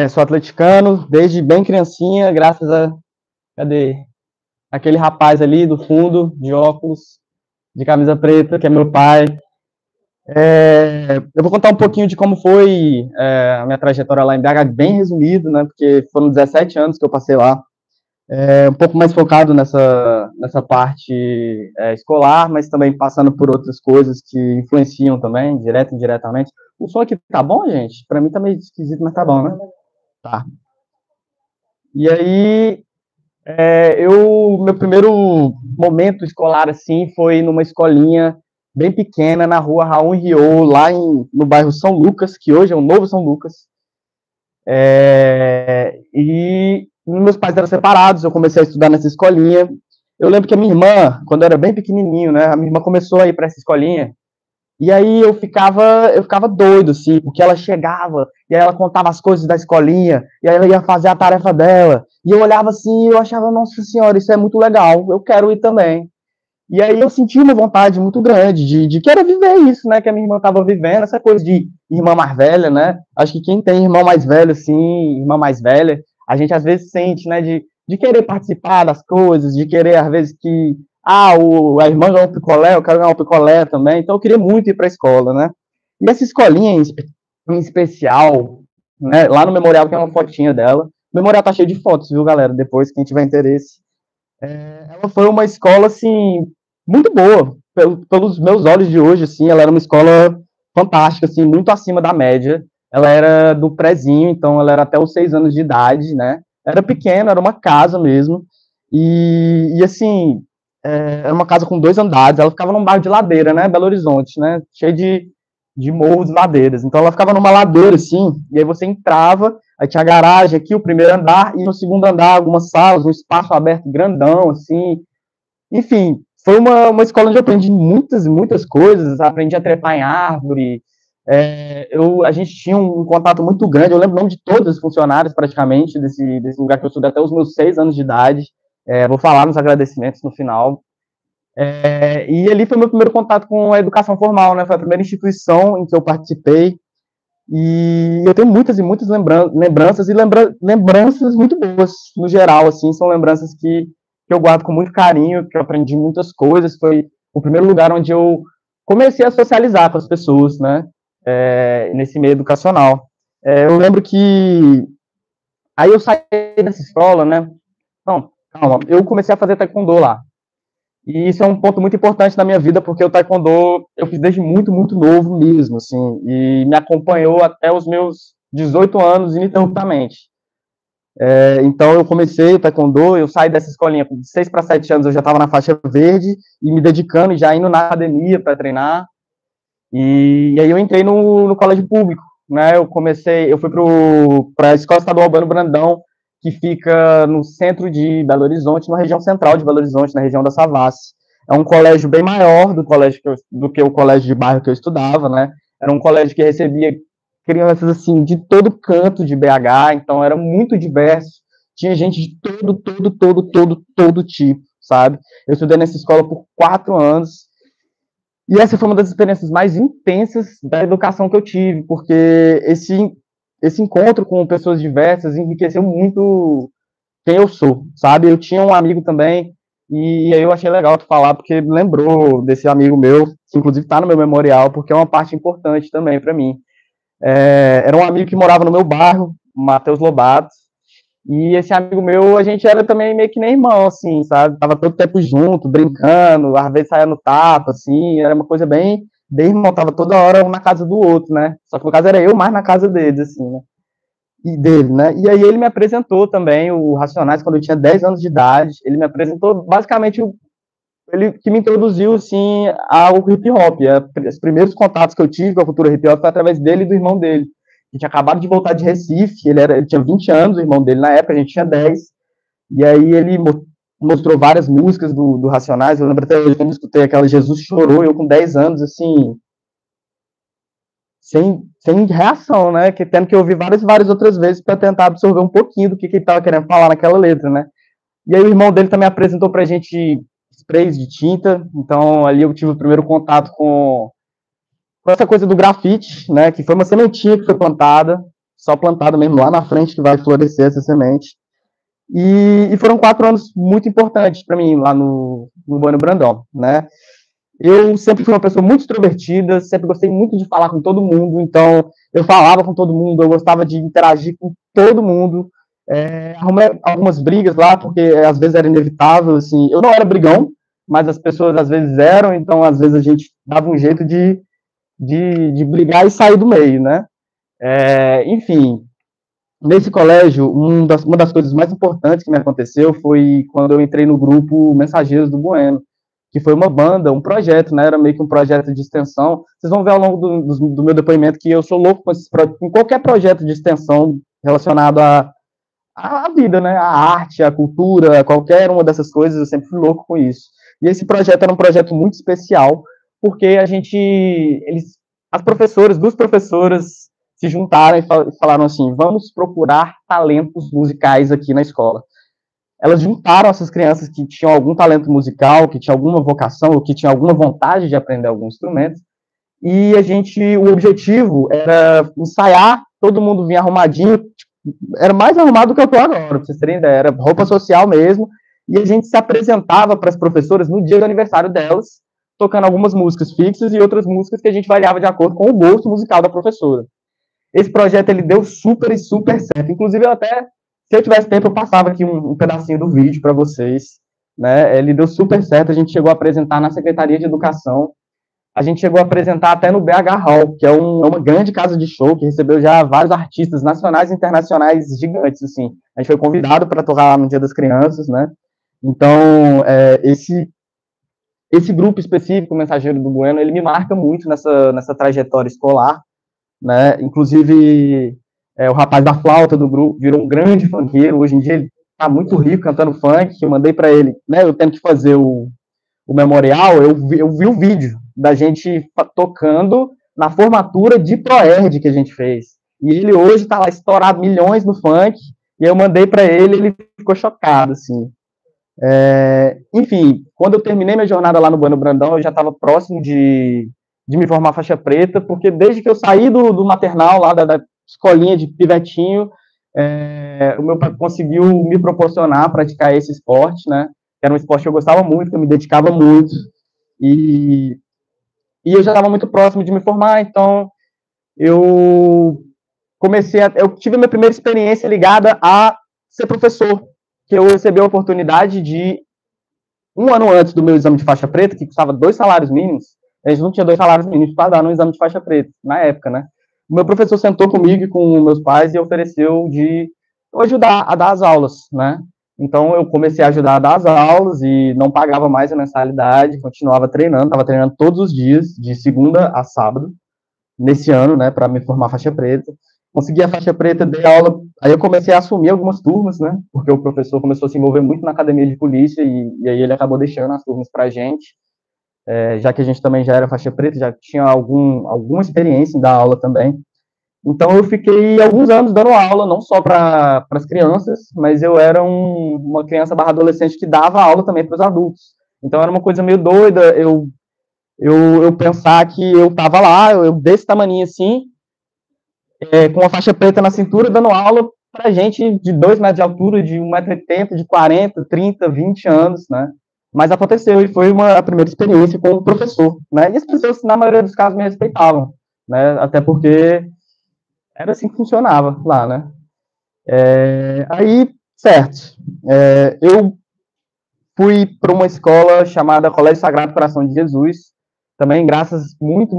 C: Sou atleticano desde bem criancinha, graças a... Cadê? Aquele rapaz ali do fundo, de óculos, de camisa preta, que é meu pai. Eu vou contar um pouquinho de como foi a minha trajetória lá em BH, bem resumido, né? Porque foram 17 anos que eu passei lá. Um pouco mais focado nessa parte escolar, mas também passando por outras coisas que influenciam também, direto e indiretamente. O som aqui tá bom, gente? Para mim tá meio esquisito, mas tá bom, né? Tá. E aí, meu primeiro momento escolar, assim, foi numa escolinha bem pequena, na rua Raul Rio, lá no bairro São Lucas, que hoje é o Novo São Lucas. E meus pais eram separados, eu comecei a estudar nessa escolinha. Eu lembro que a minha irmã, quando eu era bem pequenininho, né, a minha irmã começou a ir para essa escolinha, e aí eu ficava doido, assim, porque ela chegava, e aí ela contava as coisas da escolinha, e aí ela ia fazer a tarefa dela, e eu olhava assim, e eu achava, nossa senhora, isso é muito legal, eu quero ir também. E aí eu senti uma vontade muito grande de querer viver isso, né, que a minha irmã estava vivendo, essa coisa de irmã mais velha, né, acho que quem tem irmão mais velho, assim, irmã mais velha, a gente às vezes sente, né, de querer participar das coisas, de querer, às vezes, a irmã ganhou um picolé, eu quero ganhar um picolé também, então eu queria muito ir para a escola, né, e essa escolinha em especial, né, lá no memorial tem uma fotinha dela, o memorial tá cheio de fotos, viu, galera, depois, quem tiver interesse, ela foi uma escola, assim, muito boa, pelos meus olhos de hoje, assim, ela era uma escola fantástica, assim, muito acima da média. Ela era do prézinho, então ela era até os 6 anos de idade, né? Era pequena, era uma casa mesmo. E assim, era uma casa com 2 andares. Ela ficava num bairro de ladeira, né? Belo Horizonte, né? Cheio de morros e ladeiras. Então ela ficava numa ladeira, assim, e aí você entrava, aí tinha a garagem aqui, o primeiro andar, e no segundo andar, algumas salas, um espaço aberto grandão, assim. Enfim, foi uma escola onde eu aprendi muitas, muitas coisas, aprendi a trepar em árvore, a gente tinha um contato muito grande, eu lembro o nome de todos os funcionários, praticamente, desse lugar que eu estudei até os meus 6 anos de idade, vou falar nos agradecimentos no final. E ali foi meu primeiro contato com a educação formal, né, foi a primeira instituição em que eu participei, e eu tenho muitas e muitas lembranças, e lembranças muito boas, no geral, assim, são lembranças que eu guardo com muito carinho, que eu aprendi muitas coisas, foi o primeiro lugar onde eu comecei a socializar com as pessoas, né, nesse meio educacional. Eu lembro que aí eu saí dessa escola, né, não, calma, eu comecei a fazer taekwondo lá, e isso é um ponto muito importante na minha vida, porque o taekwondo eu fiz desde muito, muito novo mesmo, assim, e me acompanhou até os meus 18 anos ininterruptamente. Então eu comecei o taekwondo, eu saí dessa escolinha com 6 para 7 anos, eu já estava na faixa verde, e me dedicando, e já indo na academia para treinar, e aí eu entrei no colégio público, né, eu fui para a Escola Estadual Albano Brandão, que fica no centro de Belo Horizonte, na região central de Belo Horizonte, na região da Savassi. É um colégio bem maior do que o colégio de bairro que eu estudava, né, era um colégio que recebia crianças, assim, de todo canto de BH, então era muito diverso, tinha gente de todo tipo, sabe? Eu estudei nessa escola por 4 anos, e essa foi uma das experiências mais intensas da educação que eu tive, porque esse encontro com pessoas diversas enriqueceu muito quem eu sou, sabe? Eu tinha um amigo também, e aí eu achei legal tu falar, porque lembrou desse amigo meu, que inclusive está no meu memorial, porque é uma parte importante também para mim. Era um amigo que morava no meu bairro, Matheus Lobato, e esse amigo meu, a gente era também meio que nem irmão, assim, sabe? Tava todo tempo junto, brincando, às vezes saía no tapa, assim, era uma coisa bem irmão, tava toda hora um na casa do outro, né? Só que no caso era eu mais na casa deles, assim, né? E dele, né? E aí ele me apresentou também o Racionais quando eu tinha 10 anos de idade. Ele me apresentou basicamente ele que me introduziu, assim, ao hip-hop. Os primeiros contatos que eu tive com a cultura hip-hop foi através dele e do irmão dele, que tinha acabado de voltar de Recife, ele tinha 20 anos, o irmão dele na época, a gente tinha 10, e aí ele mostrou várias músicas do Racionais. Eu lembro até hoje quando eu escutei aquela Jesus Chorou, eu com 10 anos, assim, sem reação, né? Tendo que ouvir várias outras vezes para tentar absorver um pouquinho do que ele estava querendo falar naquela letra, né? E aí o irmão dele também apresentou pra gente sprays de tinta, então ali eu tive o primeiro contato com essa coisa do grafite, né? Que foi uma sementinha que foi plantada, só plantada mesmo lá na frente que vai florescer essa semente. E foram 4 anos muito importantes para mim lá no Bueno Brandão, né? Eu sempre fui uma pessoa muito extrovertida, sempre gostei muito de falar com todo mundo, então eu falava com todo mundo, eu gostava de interagir com todo mundo. Arrumei algumas brigas lá, porque às vezes era inevitável, assim, eu não era brigão, mas as pessoas às vezes eram, então às vezes a gente dava um jeito de brigar e sair do meio, né? Enfim, nesse colégio, uma das coisas mais importantes que me aconteceu foi quando eu entrei no grupo Mensageiros do Bueno, que foi uma banda, um projeto, né? Era meio que um projeto de extensão. Vocês vão ver ao longo do meu depoimento que eu sou louco com qualquer projeto de extensão relacionado à vida, né? À arte, à cultura, qualquer uma dessas coisas, eu sempre fui louco com isso. E esse projeto era um projeto muito especial, porque as professoras, 2 professoras se juntaram e falaram assim: vamos procurar talentos musicais aqui na escola. Elas juntaram essas crianças que tinham algum talento musical, que tinham alguma vocação, ou que tinham alguma vontade de aprender algum instrumento, e o objetivo era ensaiar, todo mundo vinha arrumadinho, era mais arrumado do que eu estou agora, para vocês terem ideia, era roupa social mesmo, e a gente se apresentava para as professoras no dia do aniversário delas, tocando algumas músicas fixas e outras músicas que a gente variava de acordo com o gosto musical da professora. Esse projeto, ele deu super e super certo, inclusive se eu tivesse tempo, eu passava aqui um pedacinho do vídeo para vocês, né? Ele deu super certo, a gente chegou a apresentar na Secretaria de Educação, a gente chegou a apresentar até no BH Hall, que é uma grande casa de show, que recebeu já vários artistas nacionais e internacionais gigantes, assim. A gente foi convidado para tocar lá no Dia das Crianças, né? Então, esse grupo específico, o Mensageiro do Bueno, ele me marca muito nessa trajetória escolar, né? Inclusive, o rapaz da flauta do grupo virou um grande funkeiro. Hoje em dia ele tá muito rico cantando funk. Eu mandei para ele, né? Eu tendo que fazer o memorial, eu vi o vídeo da gente tocando na formatura de Proerd que a gente fez. E ele hoje está lá estourado milhões no funk. E eu mandei para ele ficou chocado, assim. Enfim, quando eu terminei minha jornada lá no Bueno Brandão, eu já estava próximo de me formar faixa preta, porque desde que eu saí do maternal, lá da escolinha de pivetinho, o meu pai conseguiu me proporcionar praticar esse esporte, né? Era um esporte que eu gostava muito, que eu me dedicava muito, e eu já estava muito próximo de me formar, então eu tive a minha primeira experiência ligada a ser professor, que eu recebi a oportunidade de, 1 ano antes do meu exame de faixa preta, que custava 2 salários mínimos, a gente não tinha 2 salários mínimos para dar no exame de faixa preta, na época, né? O meu professor sentou comigo e com meus pais e ofereceu de eu ajudar a dar as aulas, né? Então, eu comecei a ajudar a dar as aulas e não pagava mais a mensalidade, continuava treinando, estava treinando todos os dias, de segunda a sábado, nesse ano, né, para me formar faixa preta. Consegui a faixa preta, dei aula, aí eu comecei a assumir algumas turmas, né, porque o professor começou a se envolver muito na academia de polícia e aí ele acabou deixando as turmas para a gente, já que a gente também já era faixa preta, já tinha alguma experiência em dar aula também. Então, eu fiquei alguns anos dando aula, não só para as crianças, mas eu era uma criança / adolescente que dava aula também para os adultos. Então, era uma coisa meio doida eu pensar que eu estava lá, eu desse tamaninho assim, com uma faixa preta na cintura, dando aula para gente de 2 metros de altura, de 1,80 m, de 40, 30, 20 anos, né? Mas aconteceu e foi a primeira experiência com o professor, né? E as pessoas, na maioria dos casos, me respeitavam, né? Até porque era assim que funcionava lá, né? Aí, certo. Eu fui para uma escola chamada Colégio Sagrado Coração de Jesus, também graças muito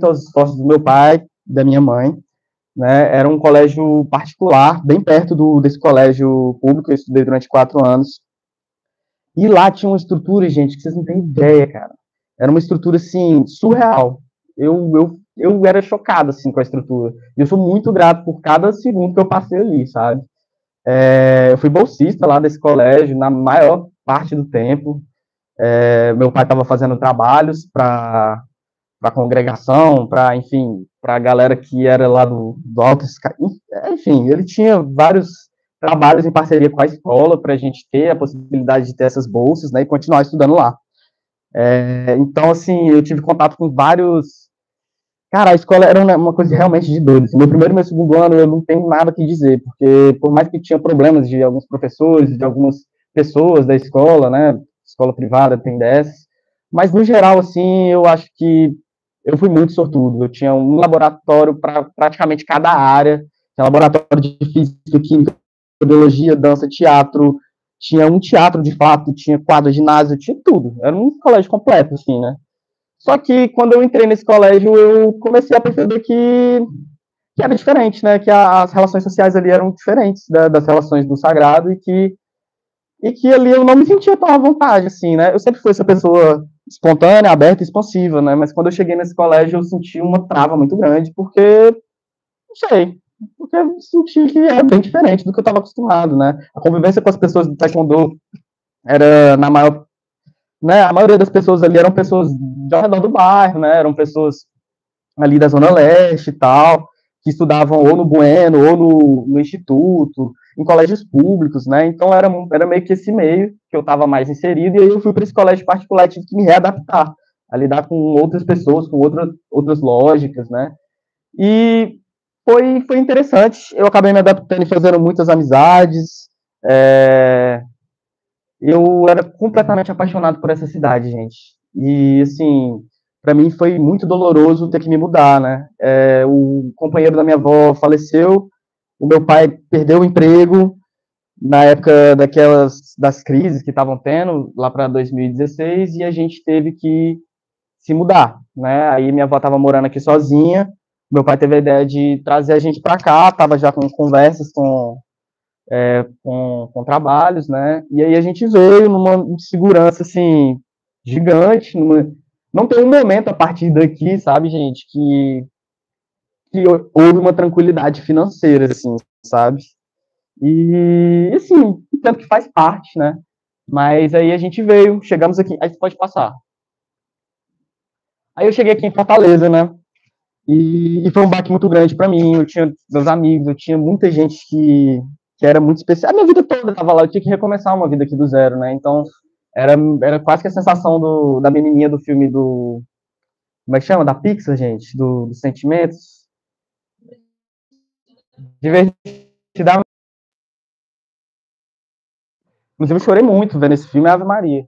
C: aos esforços do meu pai, da minha mãe, né? Era um colégio particular, bem perto desse colégio público, eu estudei durante 4 anos. E lá tinha uma estrutura, gente, que vocês não têm ideia, cara. Era uma estrutura, assim, surreal. Eu era chocado, assim, com a estrutura. E eu sou muito grato por cada segundo que eu passei ali, sabe? Eu fui bolsista lá desse colégio na maior parte do tempo. Meu pai estava fazendo trabalhos para a congregação, para, enfim, para a galera que era lá do Alto Escalão. Enfim, ele tinha vários trabalhos em parceria com a escola para a gente ter a possibilidade de ter essas bolsas, né, e continuar estudando lá. Então, assim, eu tive contato com vários. Cara, a escola era uma coisa realmente de doido. Assim, meu primeiro e meu segundo ano eu não tenho nada que dizer, porque por mais que tinha problemas de alguns professores, de algumas pessoas da escola, né, escola privada tem dessas, mas no geral, assim, eu acho que eu fui muito sortudo. Eu tinha um laboratório para praticamente cada área, tinha laboratório de física, química, biologia, dança, teatro, tinha um teatro de fato, tinha quadro, ginásio, tinha tudo. Era um colégio completo, assim, né? Só que quando eu entrei nesse colégio, eu comecei a perceber que era diferente, né? Que as relações sociais ali eram diferentes das relações do sagrado e que ali eu não me sentia tão à vontade, assim, né? Eu sempre fui essa pessoa espontânea, aberta e expansiva, né? Mas quando eu cheguei nesse colégio, eu senti uma trava muito grande, porque, não sei, porque eu senti que era bem diferente do que eu estava acostumado, né? A convivência com as pessoas do taekwondo era, na maior, né? A maioria das pessoas ali eram pessoas ao redor do bairro, né? Eram pessoas ali da Zona Leste e tal, que estudavam ou no Bueno, ou no Instituto, em colégios públicos, né? Então era meio que esse meio que eu estava mais inserido, e aí eu fui para esse colégio particular e tive que me readaptar, a lidar com outras pessoas, com outras lógicas, né? E foi interessante, eu acabei me adaptando e fazendo muitas amizades, eu era completamente apaixonado por essa cidade, gente. E, assim, para mim foi muito doloroso ter que me mudar, né? O companheiro da minha avó faleceu, o meu pai perdeu o emprego na época das crises que estavam tendo, lá para 2016, e a gente teve que se mudar, né? Aí minha avó estava morando aqui sozinha, meu pai teve a ideia de trazer a gente para cá, estava já com conversas com trabalhos, né? E aí a gente veio numa insegurança, assim, gigante. Não tem um momento a partir daqui, sabe, gente, que houve uma tranquilidade financeira, assim, sabe? E, assim, tanto que faz parte, né? Mas aí a gente veio, chegamos aqui, aí você pode passar. Aí eu cheguei aqui em Fortaleza, né? E foi um baque muito grande para mim. Eu tinha meus amigos, eu tinha muita gente que era muito especial. A minha vida toda estava lá, eu tinha que recomeçar uma vida aqui do zero, né? Então, era quase que a sensação da menininha do filme do... Como é que chama? Da Pixar, gente? Dos Sentimentos. Divertidamente. Inclusive, eu chorei muito vendo esse filme, Ave Maria.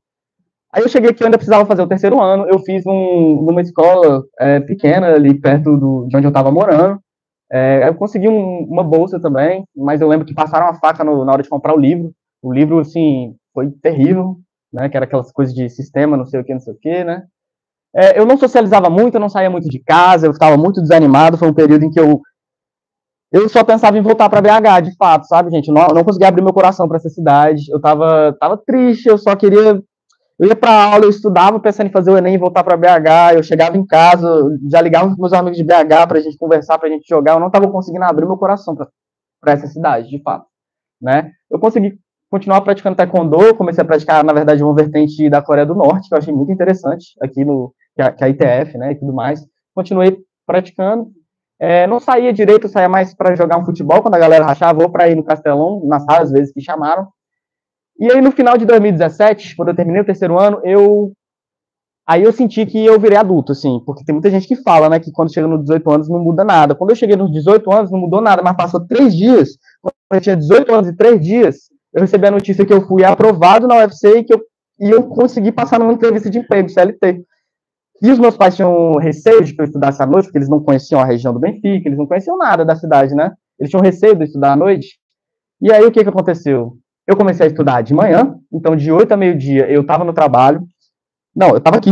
C: Aí eu cheguei aqui, eu ainda precisava fazer o terceiro ano. Eu fiz numa escola pequena, ali perto de onde eu estava morando. Eu consegui uma bolsa também, mas eu lembro que passaram a faca na hora de comprar o livro. O livro, assim, foi terrível, né? Que era aquelas coisas de sistema, não sei o que, né? Eu não socializava muito, eu não saía muito de casa, eu estava muito desanimado. Foi um período em que eu só pensava em voltar para BH, de fato, sabe, gente? Eu não conseguia abrir meu coração para essa cidade. Eu tava triste, eu só queria. Eu ia para aula, eu estudava pensando em fazer o Enem e voltar para BH. Eu chegava em casa, já ligava com meus amigos de BH para a gente conversar, para a gente jogar. Eu não estava conseguindo abrir meu coração para essa cidade, de fato, né? Eu consegui continuar praticando taekwondo. Comecei a praticar, na verdade, uma vertente da Coreia do Norte, que eu achei muito interessante, aqui que a ITF, né, e tudo mais. Continuei praticando. Não saía direito, saía mais para jogar um futebol, quando a galera rachava, ou para ir no Castelão, nas raras vezes que chamaram. E aí, no final de 2017, quando eu terminei o terceiro ano, aí eu senti que eu virei adulto, assim, porque tem muita gente que fala, né, que quando chega nos 18 anos não muda nada. Quando eu cheguei nos 18 anos, não mudou nada, mas passou 3 dias, quando eu tinha 18 anos e 3 dias, eu recebi a notícia que eu fui aprovado na UFC e eu consegui passar numa entrevista de emprego, CLT. E os meus pais tinham receio de que eu estudasse à noite, porque eles não conheciam a região do Benfica, eles não conheciam nada da cidade, né? Eles tinham receio de estudar à noite. E aí, o que aconteceu? Eu comecei a estudar de manhã, então de 8 a meio-dia eu estava no trabalho. Não, eu estava aqui.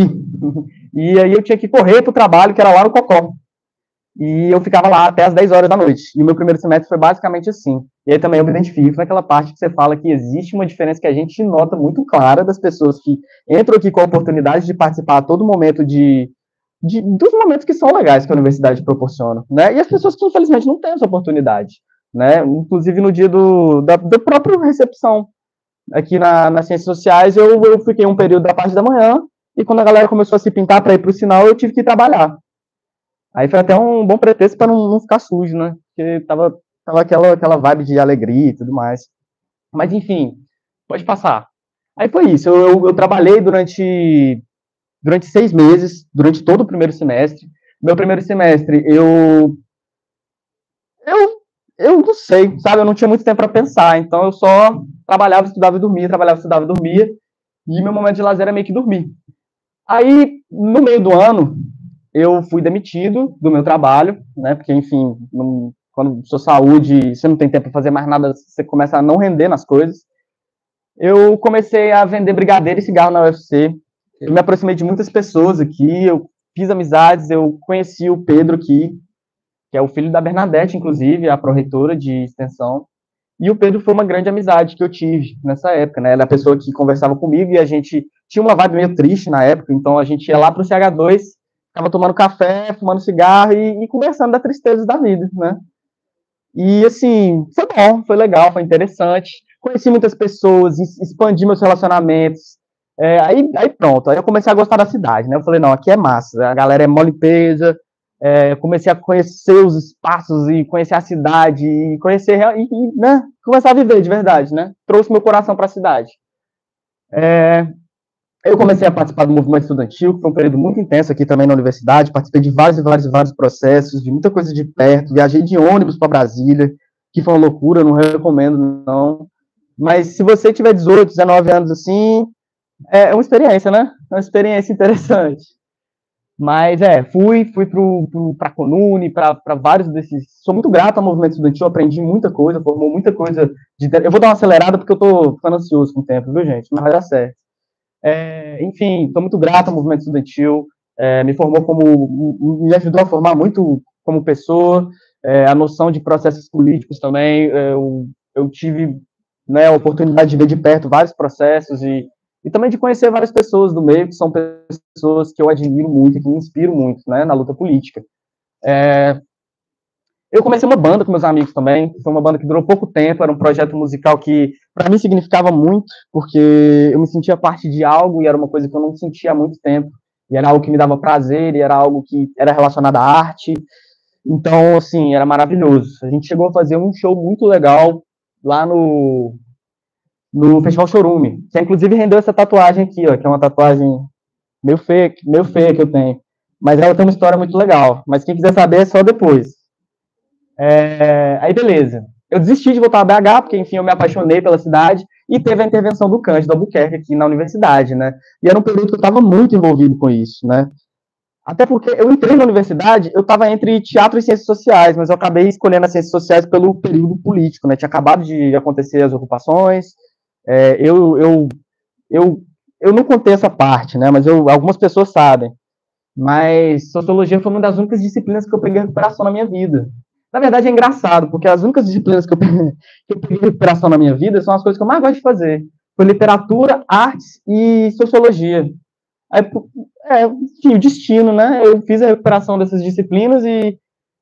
C: E aí eu tinha que correr para o trabalho, que era lá no Cocó. e eu ficava lá até as 10 horas da noite. E o meu primeiro semestre foi basicamente assim. E aí também eu me identifico naquela parte que você fala que existe uma diferença que a gente nota muito clara das pessoas que entram aqui com a oportunidade de participar a todo momento dos momentos que são legais que a universidade proporciona, né? E as pessoas que, infelizmente, não têm essa oportunidade, né? Inclusive, no dia da própria recepção aqui nas Ciências Sociais, eu fiquei um período da parte da manhã, e quando a galera começou a se pintar para ir para o sinal, eu tive que ir trabalhar. Aí foi até um bom pretexto para não ficar sujo, né? Porque tava aquela vibe de alegria e tudo mais. Mas, enfim, pode passar. Aí foi isso, eu trabalhei durante 6 meses, durante todo o primeiro semestre. Meu primeiro semestre, eu não sei, sabe? Eu não tinha muito tempo para pensar, então eu só trabalhava, estudava e dormia, trabalhava, estudava e dormia, e meu momento de lazer era meio que dormir. Aí, no meio do ano, eu fui demitido do meu trabalho, né? Porque, enfim, quando sua saúde, você não tem tempo para fazer mais nada, você começa a não render nas coisas. Eu comecei a vender brigadeiro e cigarro na UFC. Eu me aproximei de muitas pessoas aqui, eu fiz amizades, eu conheci o Pedro aqui, que é o filho da Bernadette, inclusive, a pró-reitora de extensão. E o Pedro foi uma grande amizade que eu tive nessa época, né? Ele é a pessoa que conversava comigo e a gente tinha uma vibe meio triste na época, então a gente ia lá pro CH2, ficava tomando café, fumando cigarro e conversando da tristeza da vida, né? E, assim, foi bom, foi legal, foi interessante. Conheci muitas pessoas, expandi meus relacionamentos. Aí pronto, aí eu comecei a gostar da cidade, né? Eu falei, não, aqui é massa, a galera é mó limpeza. Eu comecei a conhecer os espaços e conhecer a cidade e conhecer, né? Começar a viver de verdade, né? Trouxe meu coração para a cidade. Eu comecei a participar do movimento estudantil, que foi um período muito intenso aqui também na universidade. Participei de vários e vários e vários processos, de muita coisa de perto. Viajei de ônibus para Brasília, que foi uma loucura, não recomendo, não. Mas se você tiver 18, 19 anos assim, é uma experiência, né? É uma experiência interessante. Mas fui para a Conune, para vários desses. Sou muito grato ao movimento estudantil, aprendi muita coisa, formou muita coisa. Eu vou dar uma acelerada porque eu estou ficando ansioso com o tempo, viu, gente? Mas vai dar certo. Enfim, estou muito grato ao movimento estudantil, me ajudou a formar muito como pessoa, a noção de processos políticos também. Eu tive, né, a oportunidade de ver de perto vários processos e também de conhecer várias pessoas do meio, que são pessoas que eu admiro muito, que me inspiram muito, né, na luta política. Eu comecei uma banda com meus amigos também, foi uma banda que durou pouco tempo, era um projeto musical que para mim significava muito, porque eu me sentia parte de algo e era uma coisa que eu não sentia há muito tempo, e era algo que me dava prazer, e era algo que era relacionado à arte, então, assim, era maravilhoso. A gente chegou a fazer um show muito legal lá no Festival Chorume, que inclusive rendeu essa tatuagem aqui, ó, que é uma tatuagem meio feia que eu tenho, mas ela tem uma história muito legal, mas quem quiser saber é só depois. Aí, beleza. Eu desisti de voltar a BH, porque, enfim, eu me apaixonei pela cidade, e teve a intervenção do Cândido Albuquerque aqui na universidade, né? E era um período que eu estava muito envolvido com isso, né? Até porque eu entrei na universidade, eu estava entre teatro e ciências sociais, mas eu acabei escolhendo as ciências sociais pelo período político, né? Tinha acabado de acontecer as ocupações. Eu não contei essa parte, né? Mas algumas pessoas sabem. Mas sociologia foi uma das únicas disciplinas que eu peguei recuperação na minha vida. Na verdade, é engraçado, porque as únicas disciplinas que eu peguei recuperação na minha vida são as coisas que eu mais gosto de fazer. Foi literatura, artes e sociologia. Aí, enfim, o destino, né? Eu fiz a recuperação dessas disciplinas e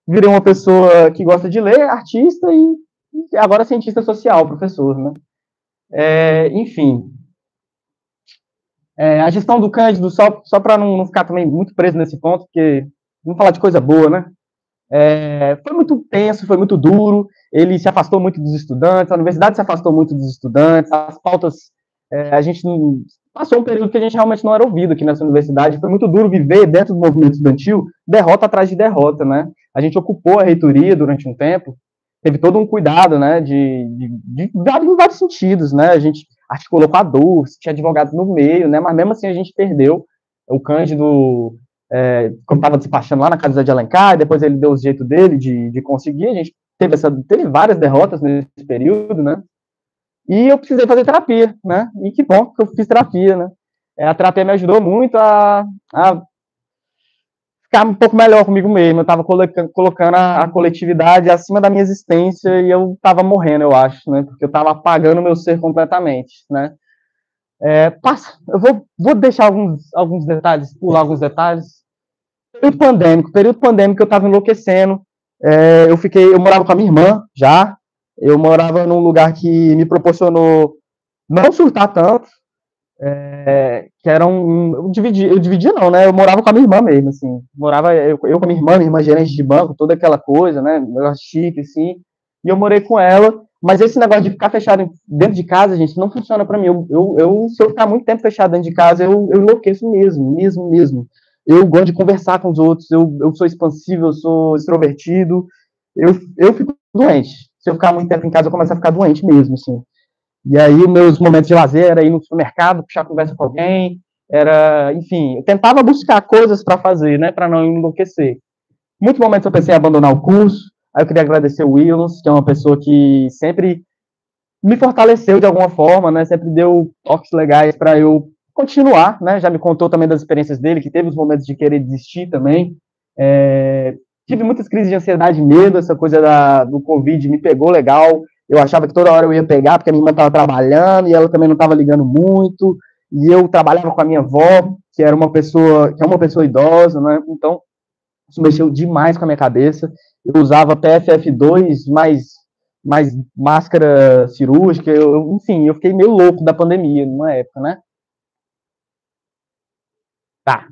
C: virei uma pessoa que gosta de ler, artista e agora cientista social, professor, né? Enfim. A gestão do Cândido, só para não ficar também muito preso nesse ponto, porque vamos falar de coisa boa, né? Foi muito tenso, foi muito duro, ele se afastou muito dos estudantes, a universidade se afastou muito dos estudantes, as pautas, a gente passou um período que a gente realmente não era ouvido aqui nessa universidade, foi muito duro viver dentro do movimento estudantil, derrota atrás de derrota, né? A gente ocupou a reitoria durante um tempo, teve todo um cuidado, né, em vários sentidos, né? A gente articulou com a DURS, tinha advogados no meio, né? Mas mesmo assim a gente perdeu. O Cândido, como estava despachando lá na casa de Alencar, depois ele deu o jeito dele de conseguir, a gente teve várias derrotas nesse período, né? E eu precisei fazer terapia, né? E que bom que eu fiz terapia, né? A terapia me ajudou muito a ficar um pouco melhor comigo mesmo. Eu estava colocando a coletividade acima da minha existência e eu estava morrendo, eu acho, né? Porque eu estava apagando o meu ser completamente, né? Eu vou deixar alguns detalhes, pular alguns detalhes. Período pandêmico, eu estava enlouquecendo. Eu morava com a minha irmã já. Eu morava num lugar que me proporcionou não surtar tanto, que era eu dividia não, né? Eu morava com a minha irmã mesmo, assim. Morava eu com a minha irmã gerente de banco, toda aquela coisa, né? Negócio chique, assim. E eu morei com ela. Mas esse negócio de ficar fechado dentro de casa, gente, não funciona para mim. Se eu ficar muito tempo fechado dentro de casa, eu enlouqueço mesmo. Eu gosto de conversar com os outros, eu sou expansivo, eu sou extrovertido. Eu fico doente. Se eu ficar muito tempo em casa, eu começo a ficar doente mesmo, assim. E aí, os meus momentos de lazer era ir no supermercado, puxar conversa com alguém, enfim, eu tentava buscar coisas para fazer, né, para não enlouquecer. Muitos momentos eu pensei em abandonar o curso, aí eu queria agradecer o Williams, que é uma pessoa que sempre me fortaleceu de alguma forma, né, sempre deu toques legais para eu continuar, né, já me contou também das experiências dele, que teve os momentos de querer desistir também. Tive muitas crises de ansiedade e medo, essa coisa do Covid me pegou legal. Eu achava que toda hora eu ia pegar, porque a minha irmã estava trabalhando e ela também não estava ligando muito. E eu trabalhava com a minha avó, que é uma pessoa idosa, né? Então, isso mexeu demais com a minha cabeça. Eu usava PFF2, mais máscara cirúrgica. Enfim, eu fiquei meio louco da pandemia numa época, né? Tá.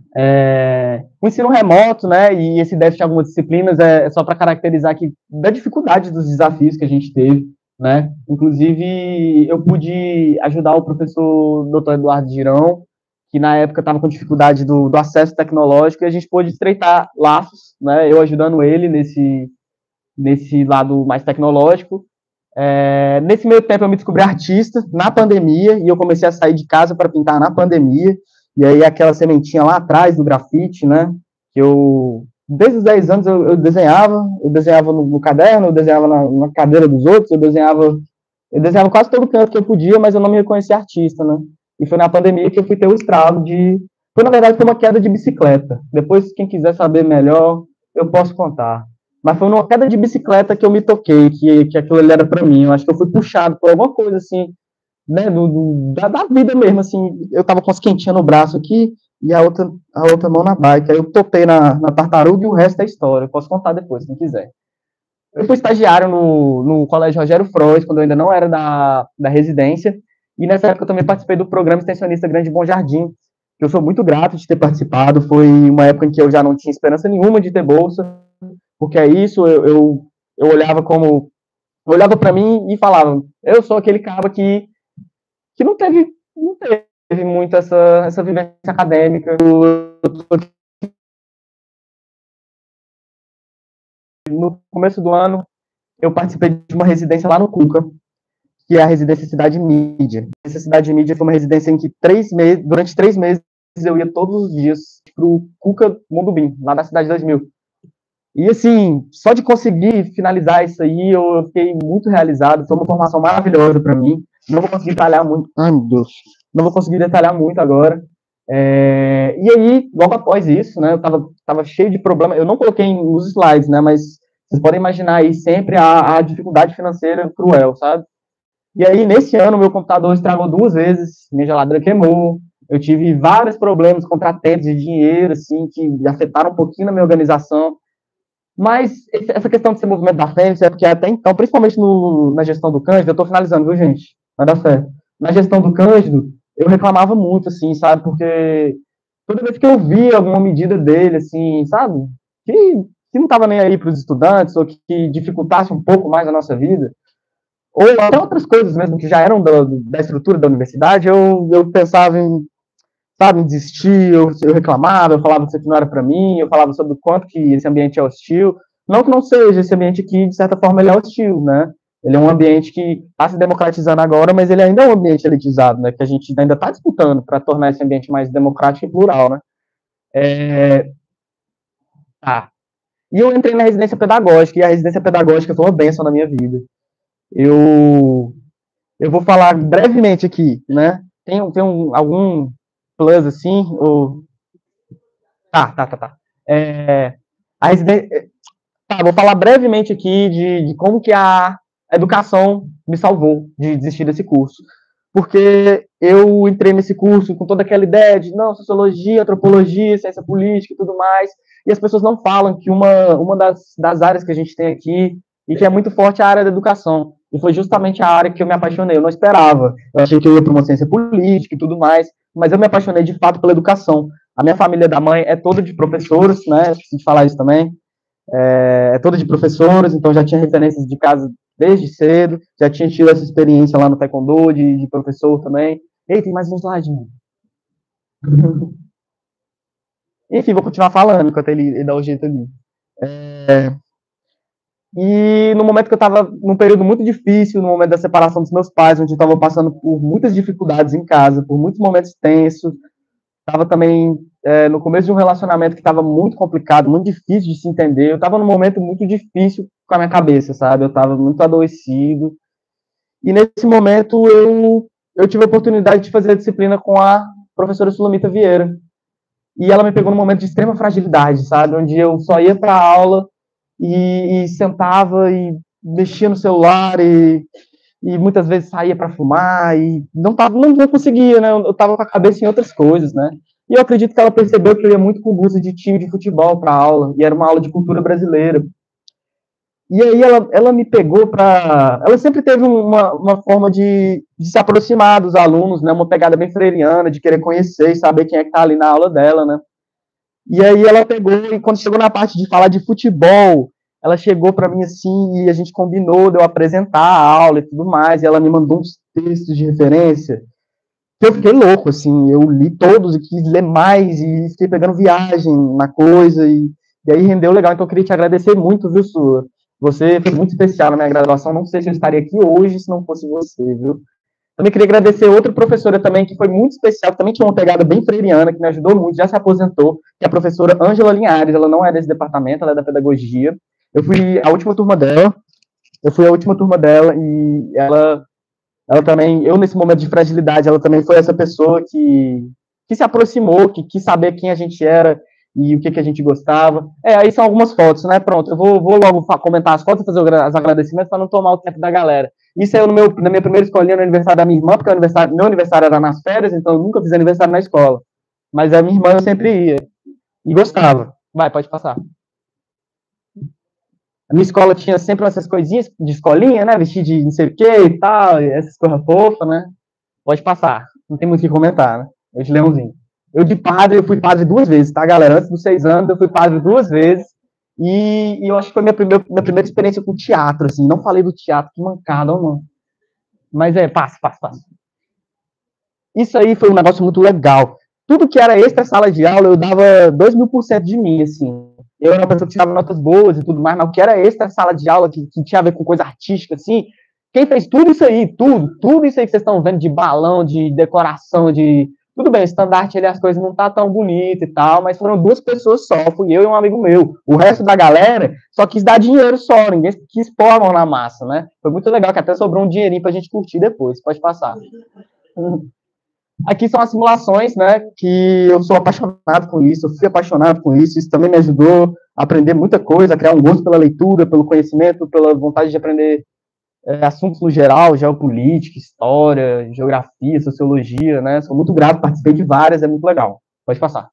C: O ensino remoto, né, e esse déficit de algumas disciplinas é só para caracterizar aqui da dificuldade dos desafios que a gente teve, né? Inclusive, eu pude ajudar o professor Dr. Eduardo Girão, que na época estava com dificuldade do acesso tecnológico, e a gente pôde estreitar laços, né? Eu ajudando ele nesse lado mais tecnológico. Nesse meio tempo eu me descobri artista na pandemia e eu comecei a sair de casa para pintar na pandemia. E aí aquela sementinha lá atrás do grafite, né? Que desde os 10 anos eu desenhava no caderno, eu desenhava na cadeira dos outros, eu desenhava quase todo canto que eu podia, mas eu não me reconhecia artista, né? E foi na pandemia que eu fui ter o estralo na verdade, foi uma queda de bicicleta. Depois, quem quiser saber melhor, eu posso contar. Mas foi numa queda de bicicleta que eu me toquei, que aquilo ali era para mim. Eu acho que eu fui puxado por alguma coisa assim, né, da vida mesmo, assim. Eu tava com as quentinhas no braço aqui e a outra mão na bike. Aí eu topei na tartaruga e o resto é história. Eu posso contar depois, quem quiser. Eu fui estagiário no Colégio Rogério Frois, quando eu ainda não era da residência, e nessa época eu também participei do programa extensionista Grande Bom Jardim, que eu sou muito grato de ter participado. Foi uma época em que eu já não tinha esperança nenhuma de ter bolsa, porque é isso, eu olhava para mim e falava, eu sou aquele cara que não teve muito essa vivência acadêmica. No começo do ano, eu participei de uma residência lá no Cuca, que é a residência Cidade Mídia. Essa Cidade Mídia foi uma residência em que durante 3 meses, eu ia todos os dias para o Cuca Mondubim, lá na Cidade 2000. E, assim, só de conseguir finalizar isso aí, eu fiquei muito realizado. Foi uma formação maravilhosa para mim. Não vou conseguir detalhar muito. Ai, meu Deus. Não vou conseguir detalhar muito agora. E aí, logo após isso, né, eu tava cheio de problema. Eu não coloquei nos slides, né, mas vocês podem imaginar aí sempre a dificuldade financeira cruel, sabe? E aí, nesse ano, meu computador estragou 2 vezes, minha geladeira queimou. Eu tive vários problemas, contratempos de dinheiro, assim, que afetaram um pouquinho na minha organização. Mas essa questão de ser movimento da frente é porque até então, principalmente na gestão do Cândido, eu estou finalizando, viu, gente? Vai dar certo. Na gestão do Cândido, eu reclamava muito, assim, sabe? Porque toda vez que eu via alguma medida dele, assim, sabe? Que não estava nem aí para os estudantes, ou que dificultasse um pouco mais a nossa vida, ou até outras coisas mesmo que já eram da estrutura da universidade, eu pensava em, sabe, em desistir, eu reclamava, eu falava que isso aqui não era para mim, eu falava sobre o quanto que esse ambiente é hostil. Não que não seja, esse ambiente aqui, de certa forma, ele é hostil, né? Ele é um ambiente que está se democratizando agora, mas ele ainda é um ambiente elitizado, né? Que a gente ainda está disputando para tornar esse ambiente mais democrático e plural, né? Tá. E eu entrei na residência pedagógica, e a residência pedagógica foi uma bênção na minha vida. Eu vou falar brevemente aqui, né? Tem algum plus, assim, ou... Tá. A residência... Tá, vou falar brevemente aqui de como que a educação me salvou de desistir desse curso. Porque eu entrei nesse curso com toda aquela ideia de, não, sociologia, antropologia, ciência política e tudo mais, e as pessoas não falam que uma das áreas que a gente tem aqui, e que é muito forte, é a área da educação. E foi justamente a área que eu me apaixonei. Eu não esperava. Eu achei que eu ia para uma ciência política e tudo mais, mas eu me apaixonei de fato pela educação. A minha família da mãe é toda de professores, né? Esqueci de falar isso também. É toda de professores, então já tinha referências de casa desde cedo, já tinha tido essa experiência lá no Taekwondo, de professor também. Ei, tem mais um slide, mano. Enfim, vou continuar falando enquanto ele dá o jeito ali. E no momento que eu estava num período muito difícil, no momento da separação dos meus pais, onde eu estava passando por muitas dificuldades em casa, por muitos momentos tensos, estava também no começo de um relacionamento que estava muito complicado, muito difícil de se entender. Eu estava num momento muito difícil com a minha cabeça, sabe? Eu estava muito adoecido. E nesse momento eu tive a oportunidade de fazer a disciplina com a professora Sulamita Vieira. E ela me pegou num momento de extrema fragilidade, sabe? Onde eu só ia para a aula e sentava e mexia no celular e muitas vezes saía para fumar e não conseguia, né? Eu estava com a cabeça em outras coisas, né? E eu acredito que ela percebeu que eu ia muito com blusa de time de futebol para aula, e era uma aula de cultura brasileira. E aí ela me pegou para... Ela sempre teve uma forma de se aproximar dos alunos, né? Uma pegada bem freiriana, de querer conhecer e saber quem é que tá ali na aula dela, né? E aí ela pegou, e quando chegou na parte de falar de futebol, ela chegou para mim assim, e a gente combinou de eu apresentar a aula e tudo mais, e ela me mandou uns textos de referência, que eu fiquei louco, assim, eu li todos e quis ler mais, e fiquei pegando viagem na coisa, e aí rendeu legal. Então eu queria te agradecer muito, viu, Sua? Você foi muito especial na minha graduação, não sei se eu estaria aqui hoje se não fosse você, viu? Também queria agradecer outra professora também, que foi muito especial, que também tinha uma pegada bem freiriana, que me ajudou muito, já se aposentou, que é a professora Ângela Linhares. Ela não é desse departamento, ela é da pedagogia. Eu fui a última turma dela, e ela também, eu nesse momento de fragilidade, ela também foi essa pessoa que se aproximou, que quis saber quem a gente era e o que a gente gostava. Aí são algumas fotos, né? Pronto, eu vou logo comentar as fotos e fazer os agradecimentos para não tomar o tempo da galera. Isso é na minha primeira escolinha, no aniversário da minha irmã, porque meu aniversário era nas férias, então eu nunca fiz aniversário na escola. Mas a minha irmã eu sempre ia. E gostava. Vai, pode passar. A minha escola tinha sempre essas coisinhas de escolinha, né? Vestir de não sei o que e tal, essas coisas fofas, né? Pode passar. Não tem muito o que comentar, né? Eu de leãozinho. Eu fui padre 2 vezes, tá, galera? Antes dos 6 anos, eu fui padre 2 vezes. E eu acho que foi minha primeira experiência com teatro, assim. Não falei do teatro, que mancada, não. Mas passa. Isso aí foi um negócio muito legal. Tudo que era extra sala de aula, eu dava 2000% de mim, assim. Eu era uma pessoa que tirava notas boas e tudo mais, mas o que era extra sala de aula, que tinha a ver com coisa artística, assim, quem fez tudo isso aí, tudo isso aí que vocês estão vendo de balão, de decoração, de... Tudo bem, o estandarte, as coisas não tá tão bonito e tal, mas foram 2 pessoas só, fui eu e um amigo meu. O resto da galera só quis dar dinheiro só, ninguém quis pôr a mão na massa, né? Foi muito legal, que até sobrou um dinheirinho pra gente curtir depois, pode passar. Aqui são as simulações, né, que eu sou apaixonado com isso, eu fui apaixonado com isso também me ajudou a aprender muita coisa, a criar um gosto pela leitura, pelo conhecimento, pela vontade de aprender assuntos no geral, geopolítica, história, geografia, sociologia, né, sou muito grato, participei de várias, é muito legal. Pode passar.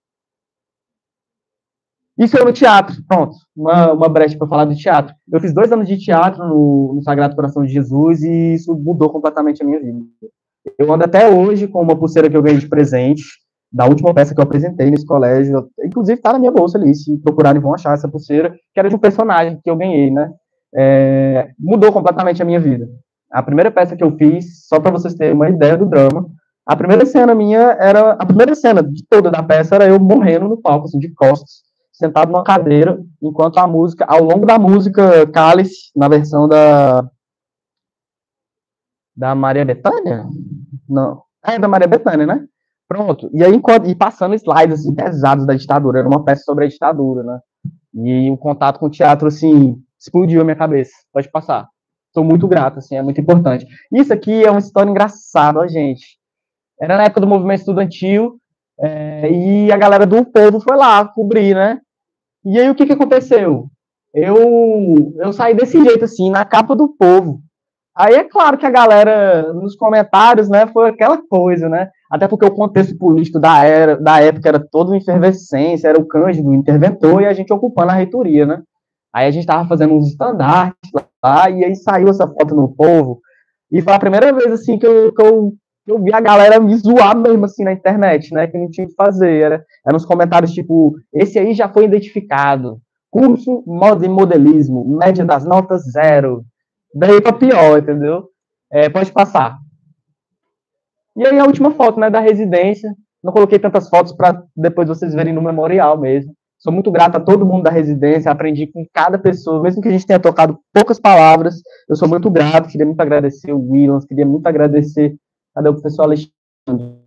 C: Isso é no teatro, pronto, uma brecha para falar do teatro. Eu fiz 2 anos de teatro no Sagrado Coração de Jesus e isso mudou completamente a minha vida. Eu ando até hoje com uma pulseira que eu ganhei de presente, da última peça que eu apresentei nesse colégio. Inclusive, tá na minha bolsa ali, se procurarem vão achar essa pulseira, que era de um personagem que eu ganhei, né? Mudou completamente a minha vida. A primeira peça que eu fiz, só para vocês terem uma ideia do drama, a primeira cena de toda da peça era eu morrendo no palco, assim, de costas, sentado numa cadeira, enquanto a música, ao longo da música Cálice, na versão da Maria Bethânia? Não. Da Maria Bethânia, né? Pronto. E aí, passando slides assim, pesados da ditadura, era uma peça sobre a ditadura, né? E o contato com o teatro, assim, explodiu a minha cabeça. Pode passar. Sou muito grato, assim, é muito importante. Isso aqui é uma história engraçada, ó, gente. Era na época do movimento estudantil, e a galera do povo foi lá cobrir, né? E aí, o que aconteceu? Eu saí desse jeito, assim, na capa do Povo. Aí é claro que a galera, nos comentários, né, foi aquela coisa, né? Até porque o contexto político da época era todo uma efervescência, era o Cândido, o interventor, e a gente ocupando a reitoria, né? Aí a gente tava fazendo uns estandartes lá, e aí saiu essa foto no Povo, e foi a primeira vez, assim, que eu vi a galera me zoar mesmo, assim, na internet, né? Que não tinha o que fazer. Eram uns comentários tipo, esse aí já foi identificado. Curso moda e modelismo, média das notas zero. Daí pra pior, entendeu? Pode passar. E aí a última foto, né, da residência. Não coloquei tantas fotos para depois vocês verem no memorial mesmo. Sou muito grato a todo mundo da residência, aprendi com cada pessoa, mesmo que a gente tenha tocado poucas palavras, eu sou muito grato, queria muito agradecer o Williams, queria muito agradecer, cadê o professor Alexandre?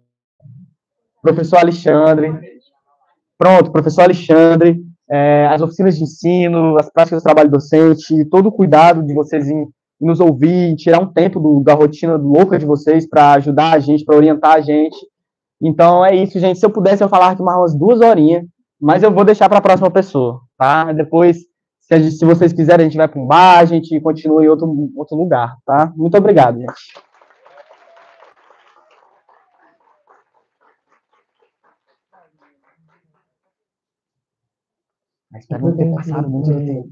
C: Professor Alexandre, pronto, professor Alexandre, as oficinas de ensino, as práticas do trabalho docente, todo o cuidado de vocês em nos ouvir, em tirar um tempo da rotina louca de vocês para ajudar a gente, para orientar a gente. Então é isso, gente. Se eu pudesse, eu falar aqui mais umas 2 horinhas, mas eu vou deixar para a próxima pessoa, tá? Depois, se vocês quiserem, a gente vai para um bar, a gente continua em outro lugar, tá? Muito obrigado, gente. Espero não ter passado muito tempo.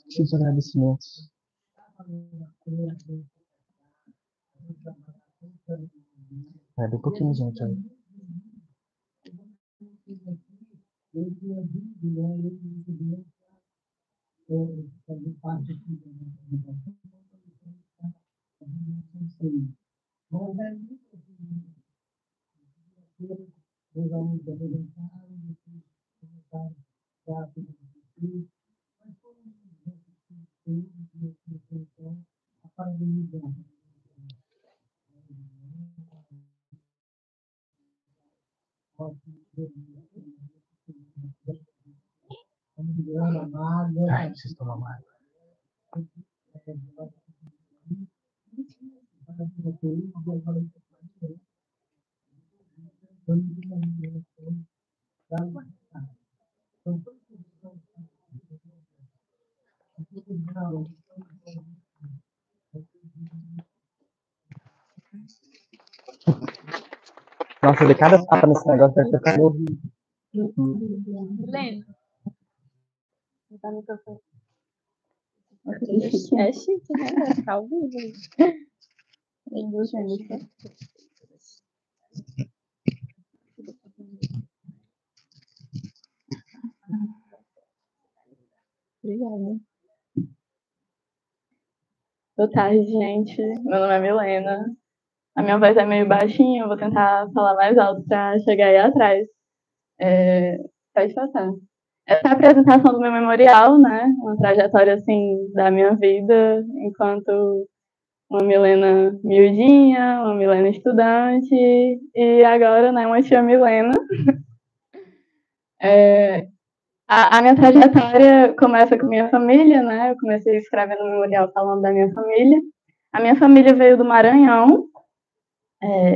C: Muitos agradecimentos. Bem pouquinho, gente. Aí. Ai, preciso tomar mais. Nossa, de cada tapa nesse negócio deve ter ficado.
D: Lendo. Tá no microfone. É chique, né? Vai ficar ao vivo. Obrigada. Boa tarde, gente. Meu nome é Milena. A minha voz é meio baixinha, eu vou tentar falar mais alto para chegar aí atrás. Pode passar. Essa é a apresentação do meu memorial, né? Uma trajetória, assim, da minha vida enquanto uma Milena miudinha, uma Milena estudante e agora, né, uma tia Milena. A minha trajetória começa com minha família, né? Eu comecei escrevendo no memorial falando da minha família. A minha família veio do Maranhão,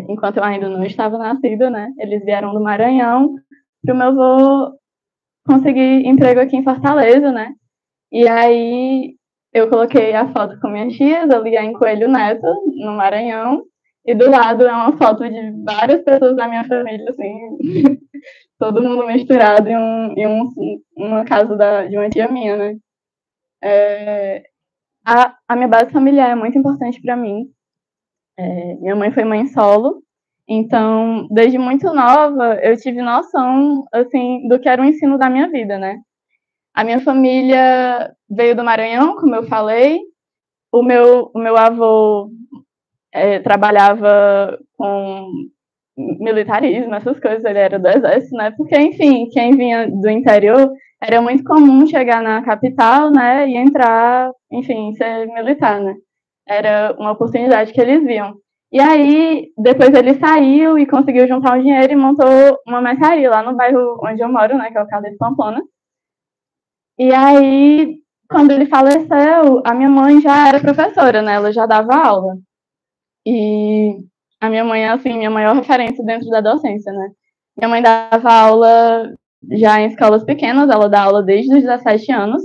D: enquanto eu ainda não estava nascida, né? Eles vieram do Maranhão para o meu avô conseguir emprego aqui em Fortaleza, né? E aí eu coloquei a foto com minhas tias ali em Coelho Neto, no Maranhão, e do lado é uma foto de várias pessoas da minha família, assim, todo mundo misturado em uma casa de uma tia minha, né? A minha base familiar é muito importante para mim. Minha mãe foi mãe solo, então, desde muito nova, eu tive noção, assim, do que era o ensino da minha vida, né? A minha família veio do Maranhão, como eu falei. O meu avô trabalhava com militarismo, essas coisas, ele era do exército, né? Porque, enfim, quem vinha do interior era muito comum chegar na capital, né? E entrar, enfim, ser militar, né? Era uma oportunidade que eles viam. E aí, depois ele saiu e conseguiu juntar um dinheiro e montou uma mercearia lá no bairro onde eu moro, né? Que é o Caldas Pamplona. E aí, quando ele faleceu, a minha mãe já era professora, né? Ela já dava aula. E a minha mãe é, assim, minha maior referência dentro da docência, né? Minha mãe dava aula já em escolas pequenas, ela dá aula desde os 17 anos.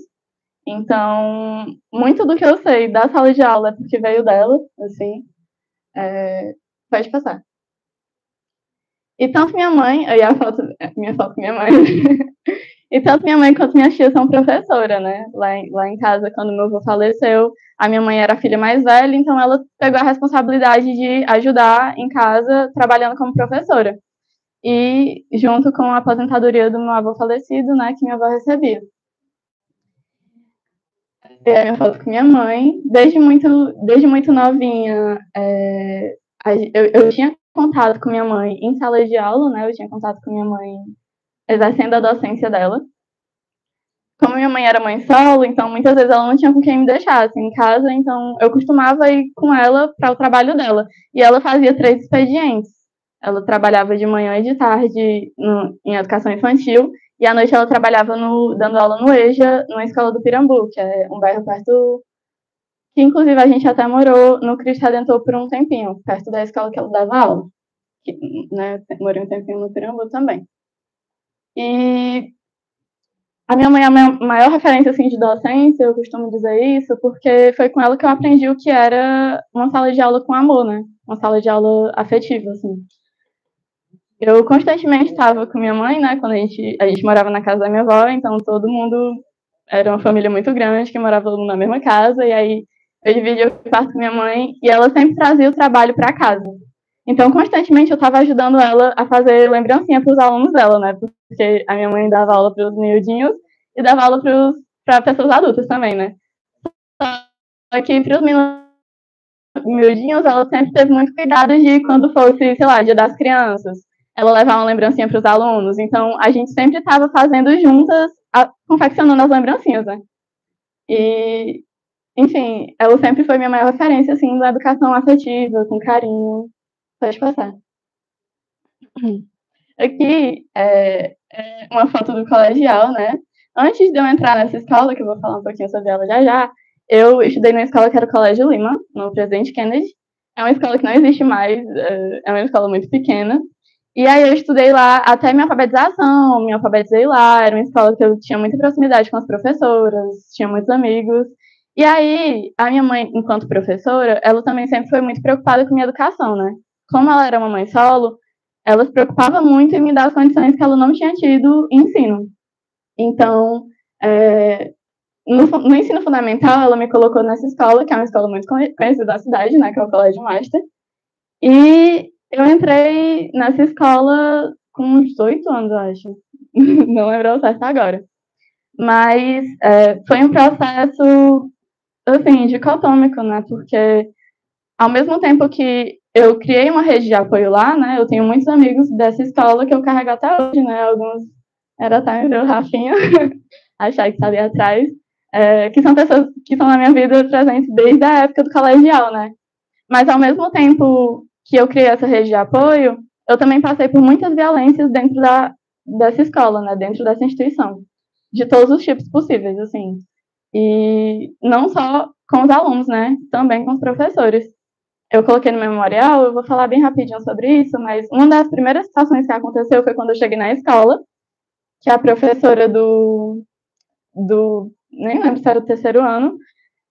D: Então, muito do que eu sei da sala de aula é porque veio dela, assim. Pode passar. E tanto minha mãe, aí minha foto com minha mãe. E tanto minha mãe quanto minha tia são professora, né? Lá em casa, quando meu avô faleceu, a minha mãe era a filha mais velha, então ela pegou a responsabilidade de ajudar em casa, trabalhando como professora. E junto com a aposentadoria do meu avô falecido, né, que minha avó recebia. E a minha foto com minha mãe, desde muito novinha, eu tinha contato com minha mãe em sala de aula, né? Eu tinha contato com minha mãe exercendo a docência dela. Como minha mãe era mãe solo, então muitas vezes ela não tinha com quem me deixar assim, em casa, então eu costumava ir com ela para o trabalho dela. E ela fazia 3 expedientes. Ela trabalhava de manhã e de tarde em educação infantil, e à noite ela trabalhava dando aula no EJA, numa escola do Pirambu, que é um bairro perto, que inclusive a gente até morou no Cristo Redentor por um tempinho, perto da escola que ela dava aula. Que, né, morei um tempinho no Pirambu também. E a minha mãe é a minha maior referência assim, de docência, eu costumo dizer isso, porque foi com ela que eu aprendi o que era uma sala de aula com amor, né? Uma sala de aula afetiva, assim. Eu constantemente estava com minha mãe, né? Quando a gente morava na casa da minha avó, então todo mundo era uma família muito grande que morava todo mundo na mesma casa, e aí eu dividia o quarto com minha mãe, e ela sempre trazia o trabalho para casa. Então, constantemente eu estava ajudando ela a fazer lembrancinha para os alunos dela, né? Porque a minha mãe dava aula para os miudinhos e dava aula para pessoas adultas também, né? Só que para os miudinhos, ela sempre teve muito cuidado de quando fosse, sei lá, Dia das Crianças, ela levar uma lembrancinha para os alunos. Então, a gente sempre estava fazendo juntas, confeccionando as lembrancinhas, né? E, enfim, ela sempre foi minha maior referência, assim, da educação afetiva, com carinho. Pode passar. Aqui é uma foto do colegial, né? Antes de eu entrar nessa escola, que eu vou falar um pouquinho sobre ela já já, eu estudei numa escola que era o Colégio Lima, no Presidente Kennedy. É uma escola que não existe mais, é uma escola muito pequena. E aí eu estudei lá até minha alfabetização, me alfabetizei lá, era uma escola que eu tinha muita proximidade com as professoras, tinha muitos amigos. E aí, a minha mãe, enquanto professora, ela também sempre foi muito preocupada com minha educação, né? Como ela era uma mãe solo, ela se preocupava muito em me dar as condições que ela não tinha tido em ensino. Então, no ensino fundamental, ela me colocou nessa escola, que é uma escola muito conhecida da cidade, né, que é o Colégio Master. E eu entrei nessa escola com uns 8 anos, eu acho. Não lembro certo agora. Mas foi um processo, assim, dicotômico, né, porque ao mesmo tempo que eu criei uma rede de apoio lá, né? Eu tenho muitos amigos dessa escola que eu carrego até hoje, né? Alguns era até meu Rafinha, achar que está ali atrás, que são pessoas que estão na minha vida presentes desde a época do colegial, né? Mas ao mesmo tempo que eu criei essa rede de apoio, eu também passei por muitas violências dentro dessa escola, né? Dentro dessa instituição, de todos os tipos possíveis, assim. E não só com os alunos, né? Também com os professores. Eu coloquei no meu memorial, eu vou falar bem rapidinho sobre isso, mas uma das primeiras situações que aconteceu foi quando eu cheguei na escola, que a professora nem lembro se era do 3º ano,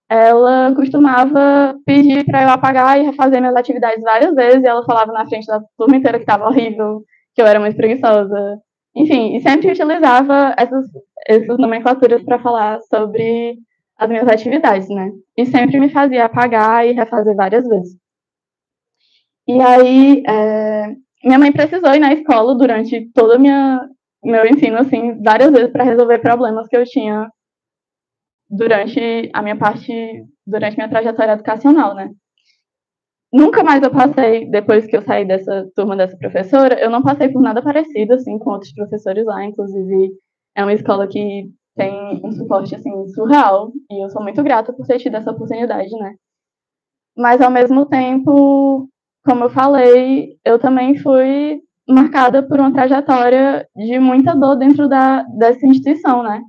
D: ela costumava pedir para eu apagar e refazer minhas atividades várias vezes, e ela falava na frente da turma inteira que estava horrível, que eu era muito preguiçosa. Enfim, e sempre utilizava essas nomenclaturas para falar sobre as minhas atividades, né? E sempre me fazia apagar e refazer várias vezes. E aí, minha mãe precisou ir na escola durante todo o meu ensino, assim, várias vezes para resolver problemas que eu tinha durante minha trajetória educacional, né? nunca mais eu passei, depois que eu saí dessa turma dessa professora, eu não passei por nada parecido, assim, com outros professores lá, inclusive é uma escola que tem um suporte, assim, surreal, e eu sou muito grata por ter tido essa oportunidade, né? Mas, ao mesmo tempo, como eu falei, eu também fui marcada por uma trajetória de muita dor dentro dessa instituição, né?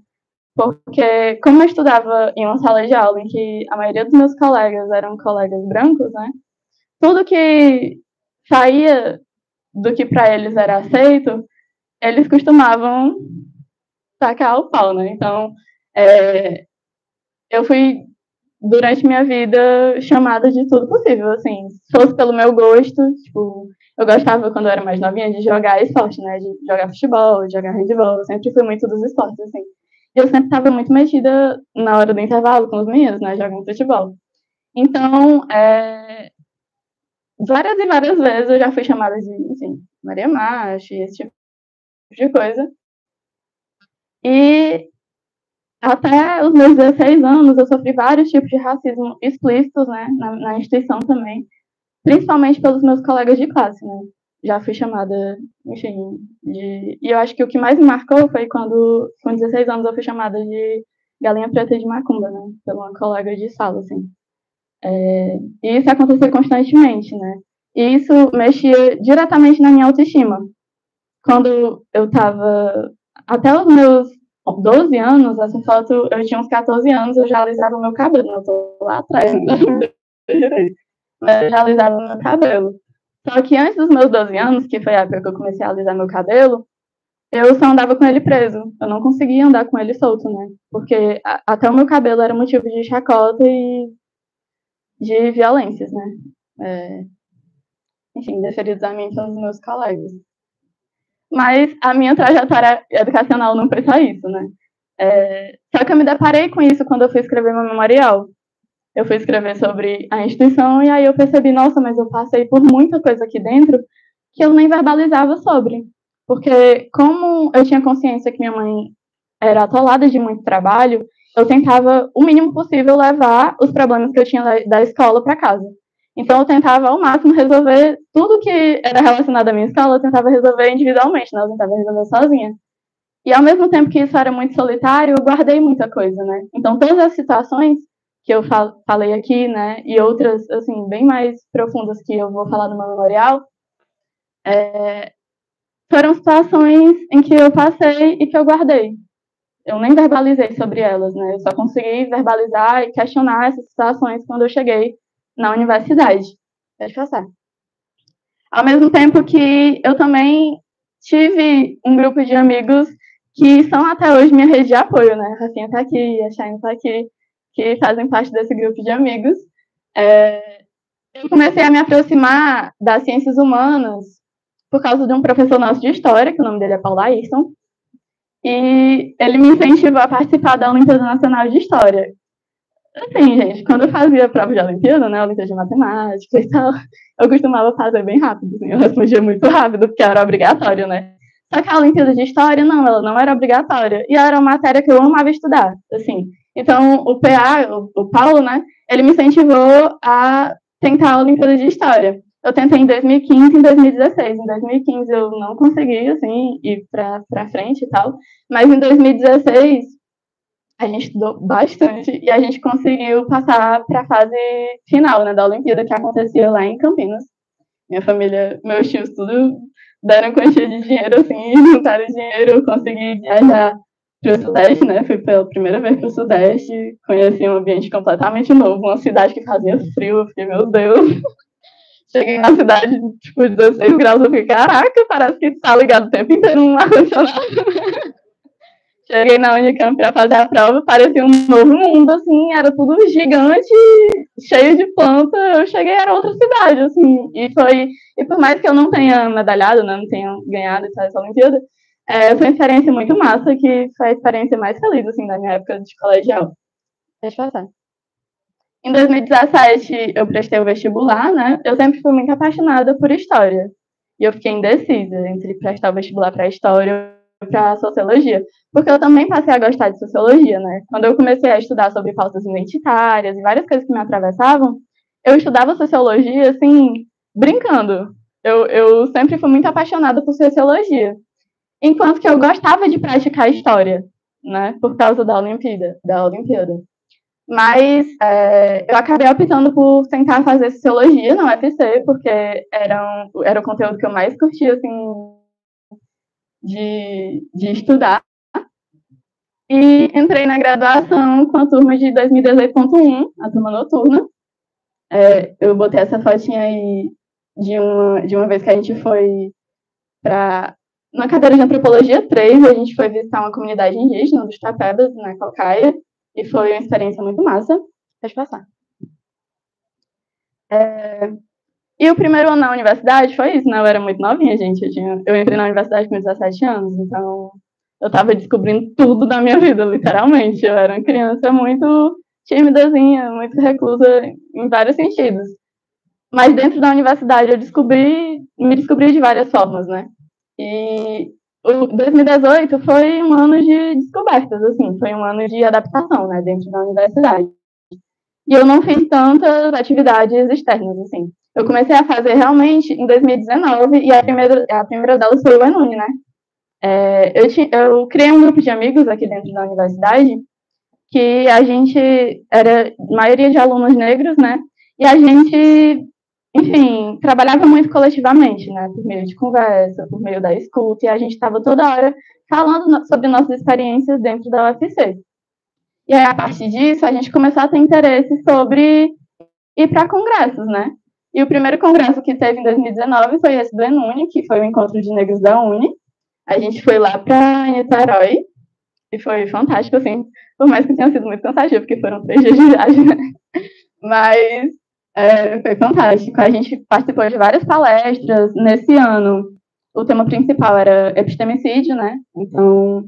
D: Porque, como eu estudava em uma sala de aula em que a maioria dos meus colegas eram colegas brancos, né? Tudo que saía do que para eles era aceito, eles costumavam tacar o pau, né? Então, eu fui, durante minha vida, chamada de tudo possível, assim, se fosse pelo meu gosto, tipo, eu gostava, quando eu era mais novinha, de jogar esporte, né? De jogar futebol, de jogar handebol, eu sempre fui muito dos esportes, assim. E eu sempre estava muito metida na hora do intervalo com os meninos, né? Jogando futebol. Então, várias e várias vezes eu já fui chamada de, enfim, Maria Macho, esse tipo de coisa. E até os meus 16 anos eu sofri vários tipos de racismo explícitos, né, na instituição também, principalmente pelos meus colegas de classe, né. Já fui chamada, enfim, E eu acho que o que mais me marcou foi quando, com 16 anos, eu fui chamada de galinha preta de macumba, né, pela uma colega de sala, assim. E isso acontecia constantemente, né. E isso mexia diretamente na minha autoestima. Quando eu estava até os meus 12 anos, essa foto, eu tinha uns 14 anos, eu já alisava o meu cabelo, eu tô lá atrás, mas eu já alisava o meu cabelo. Só que antes dos meus 12 anos, que foi a época que eu comecei a alisar meu cabelo, eu só andava com ele preso, eu não conseguia andar com ele solto, né, porque até o meu cabelo era motivo de chacota e de violências, né, enfim, deferidos a mim pelos meus colegas. Mas a minha trajetória educacional não foi só isso, né? Só que eu me deparei com isso quando eu fui escrever meu memorial. Eu fui escrever sobre a instituição e aí eu percebi, nossa, mas eu passei por muita coisa aqui dentro que eu nem verbalizava sobre. Porque como eu tinha consciência que minha mãe era atolada de muito trabalho, eu tentava o mínimo possível levar os problemas que eu tinha da escola para casa. Então, eu tentava ao máximo resolver tudo que era relacionado à minha escola, eu tentava resolver individualmente, né? Eu tentava resolver sozinha. E, ao mesmo tempo que isso era muito solitário, eu guardei muita coisa, né? Então, todas as situações que eu falei aqui, né? E outras, assim, bem mais profundas que eu vou falar no meu memorial, foram situações em que eu passei e que eu guardei. Eu nem verbalizei sobre elas, né? Eu só consegui verbalizar e questionar essas situações quando eu cheguei na universidade. Pode passar. Ao mesmo tempo que eu também tive um grupo de amigos que são até hoje minha rede de apoio, né? A Rafinha tá aqui, a Shine tá aqui, que fazem parte desse grupo de amigos. Eu comecei a me aproximar das ciências humanas por causa de um professor nosso de história, que o nome dele é Paulo Ayrton, e ele me incentivou a participar da Olimpíada Nacional de História. Assim, gente, quando eu fazia prova de Olimpíada, né, Olimpíada de Matemática e tal, eu costumava fazer bem rápido, assim, eu respondia muito rápido, porque era obrigatório, né. Só que a Olimpíada de História, não, ela não era obrigatória, e era uma matéria que eu amava estudar, assim. Então, o PA, o Paulo, né, ele me incentivou a tentar a Olimpíada de História. Eu tentei em 2015 e em 2016. Em 2015 eu não consegui, assim, ir pra frente e tal, mas em 2016 a gente estudou bastante e a gente conseguiu passar para a fase final, né, da Olimpíada, que acontecia lá em Campinas. Minha família, meus tios, tudo deram quantia de dinheiro, assim, juntaram dinheiro, eu consegui viajar para o Sudeste, né, fui pela primeira vez para o Sudeste, conheci um ambiente completamente novo, uma cidade que fazia frio, eu fiquei, meu Deus. Cheguei na cidade, tipo, 16 graus, eu fiquei, caraca, parece que tá ligado o tempo inteiro num ar-condicionado. Cheguei na Unicamp para fazer a prova, parecia um novo mundo, assim, era tudo gigante, cheio de planta. Eu cheguei, era outra cidade, assim, e por mais que eu não tenha medalhado, né, não tenha ganhado essa Olimpíada, foi uma experiência muito massa, que foi a experiência mais feliz, assim, da minha época de colegial. Deixa eu passar. Em 2017, eu prestei o vestibular, né, eu sempre fui muito apaixonada por história, e eu fiquei indecisa entre prestar o vestibular para história ou para sociologia, porque eu também passei a gostar de sociologia, né? Quando eu comecei a estudar sobre pautas identitárias e várias coisas que me atravessavam, eu estudava sociologia, assim, brincando. Eu sempre fui muito apaixonada por sociologia, enquanto que eu gostava de praticar história, né, por causa da Olimpíada. Mas eu acabei optando por tentar fazer sociologia na UFC, porque era o conteúdo que eu mais curtia, assim, de estudar. E entrei na graduação com a turma de 2018.1, a turma noturna. Eu botei essa fotinha aí de uma vez que a gente foi para na cadeira de Antropologia 3, a gente foi visitar uma comunidade indígena dos Tapebas, na Caucaia, e foi uma experiência muito massa. Pode passar. E o primeiro ano na universidade foi isso, né? Eu era muito novinha, gente. Eu entrei na universidade com 17 anos, então eu estava descobrindo tudo da minha vida, literalmente. Eu era uma criança muito timidazinha, muito reclusa em vários sentidos. Mas dentro da universidade eu me descobri de várias formas, né? E o 2018 foi um ano de descobertas, assim, foi um ano de adaptação, né, dentro da universidade. E eu não fiz tantas atividades externas, assim. Eu comecei a fazer realmente em 2019 e a primeira delas foi o Enune, né? Eu criei um grupo de amigos aqui dentro da universidade que a gente era maioria de alunos negros, né? E a gente, enfim, trabalhava muito coletivamente, né? Por meio de conversa, por meio da escuta, e a gente estava toda hora falando sobre nossas experiências dentro da UFC. E aí, a partir disso, a gente começou a ter interesse sobre ir para congressos, né? E o primeiro congresso que teve em 2019 foi esse do Enune, que foi o Encontro de Negros da Uni. A gente foi lá para Niterói, e foi fantástico, assim, por mais que tenha sido muito cansativo, porque foram 3 dias de viagem, né? Mas foi fantástico. A gente participou de várias palestras. Nesse ano, o tema principal era epistemicídio, né? Então,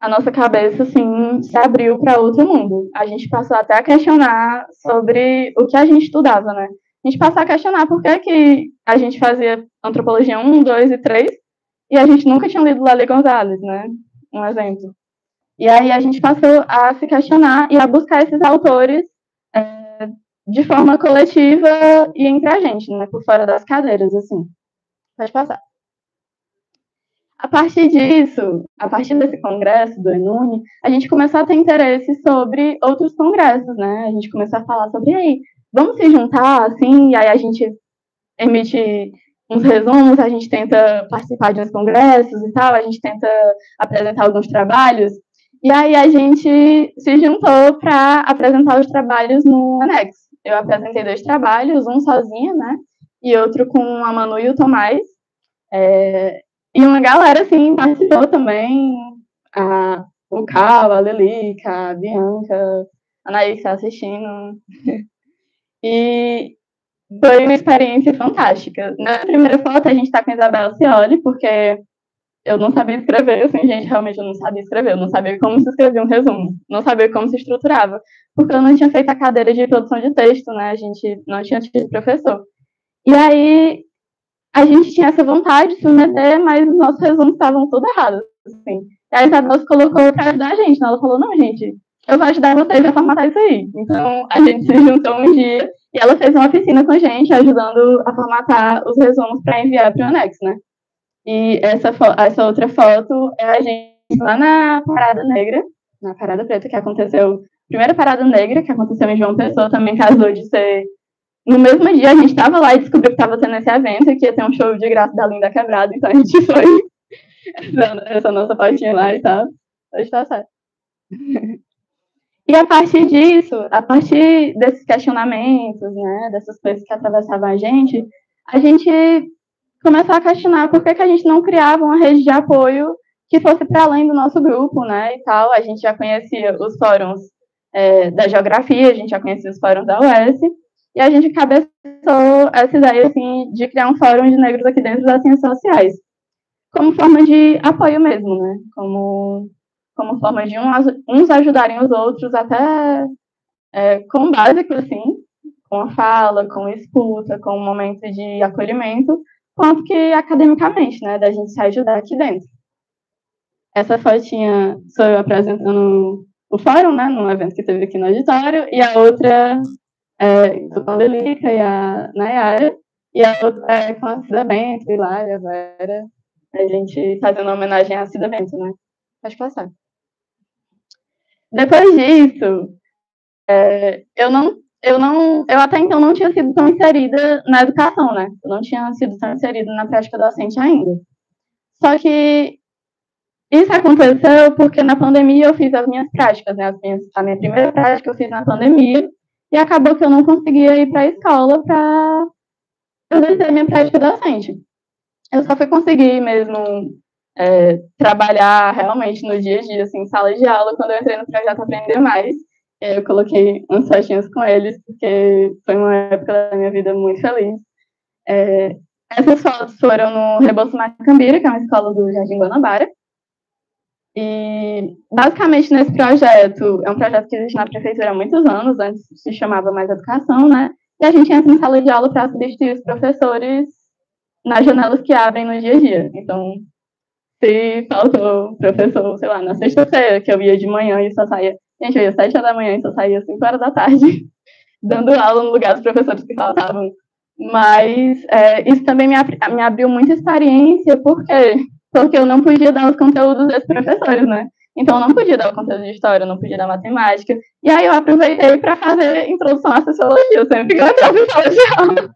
D: a nossa cabeça, assim, se abriu para outro mundo. A gente passou até a questionar sobre o que a gente estudava, né? A gente passou a questionar por que a gente fazia antropologia 1, 2 e 3 e a gente nunca tinha lido Lale Gonzalez, né? Um exemplo. E aí a gente passou a se questionar e a buscar esses autores de forma coletiva e entre a gente, né? Por fora das cadeiras, assim. Pode passar. A partir disso, a partir desse congresso do Enune, a gente começou a ter interesse sobre outros congressos, né? A gente começou a falar sobre, aí, vamos se juntar, assim, e aí a gente emite uns resumos, a gente tenta participar de uns congressos e tal, a gente tenta apresentar alguns trabalhos, e aí a gente se juntou para apresentar os trabalhos no anexo. Eu apresentei 2 trabalhos, um sozinha, né? E outro com a Manu e o Tomás. E uma galera, assim, participou também. O Cal, a Lelica, a Bianca, a Anaís está assistindo. E foi uma experiência fantástica. Na primeira foto, a gente está com a Isabela Cioli, porque eu não sabia escrever, assim, gente, realmente eu não sabia escrever, eu não sabia como se escrevia um resumo, não sabia como se estruturava, porque eu não tinha feito a cadeira de produção de texto, né, a gente não tinha tido professor. E aí, a gente tinha essa vontade de se meter, mas os nossos resumos estavam tudo errados, assim. E a Isabela se colocou para ajudar a gente, né? Ela falou, não, gente, eu vou ajudar vocês a formatar isso aí. Então, a gente se juntou um dia e ela fez uma oficina com a gente, ajudando a formatar os resumos para enviar para o anexo, né? E essa outra foto é a gente lá na Parada Negra, na Parada Preta, que aconteceu, primeira Parada Negra, que aconteceu em João Pessoa, também casou de ser. No mesmo dia, a gente estava lá e descobriu que estava tendo esse evento e que ia ter um show de graça da Linda Quebrada, então a gente foi essa nossa fotinha lá e tal. Hoje tá certo. E a partir disso, a partir desses questionamentos, né, dessas coisas que atravessavam a gente começou a questionar por que a gente não criava uma rede de apoio que fosse para além do nosso grupo, né, e tal. A gente já conhecia os fóruns da geografia, a gente já conhecia os fóruns da UES, e a gente cabeçou essa ideia, assim, de criar um fórum de negros aqui dentro das ciências sociais, como forma de apoio mesmo, né, como forma de uns ajudarem os outros, até com o básico, assim, com a fala, com a escuta, com um momento de acolhimento, quanto que academicamente, né, da gente se ajudar aqui dentro. Essa fotinha sou eu apresentando o fórum, né, num evento que teve aqui no auditório, e a outra Isso com a Lelica e a Nayara, e a outra é com a Cida Bento, Hilária, a Vera, a gente fazendo uma homenagem à Cida Bento, né? Pode passar. Depois disso, eu até então não tinha sido tão inserida na educação, né? Eu não tinha sido tão inserida na prática docente ainda. Só que isso aconteceu porque na pandemia eu fiz as minhas práticas, né? A minha primeira prática eu fiz na pandemia e acabou que eu não conseguia ir para a escola para exercer a minha prática docente. Eu só fui conseguir mesmo trabalhar realmente no dia a dia, assim, em sala de aula, quando eu entrei no projeto Aprender Mais. Eu coloquei uns fotinhos com eles, porque foi uma época da minha vida muito feliz. Essas fotos foram no Rebouças Macambira, que é uma escola do Jardim Guanabara. E, basicamente, nesse projeto, é um projeto que existe na prefeitura há muitos anos, antes se chamava Mais Educação, né? E a gente entra em sala de aula para substituir os professores nas janelas que abrem no dia a dia. Então, se faltou professor, sei lá, na sexta-feira, que eu ia de manhã e só saía... Gente, eu ia 7 horas da manhã e só saía 5 horas da tarde, dando aula no lugar dos professores que faltavam. Mas isso também me abriu muita experiência, por quê? Porque eu não podia dar os conteúdos desses professores, né? Então, eu não podia dar o conteúdo de história, eu não podia dar matemática. E aí, eu aproveitei para fazer introdução à sociologia, eu sempre que eu entrava em sala de aula.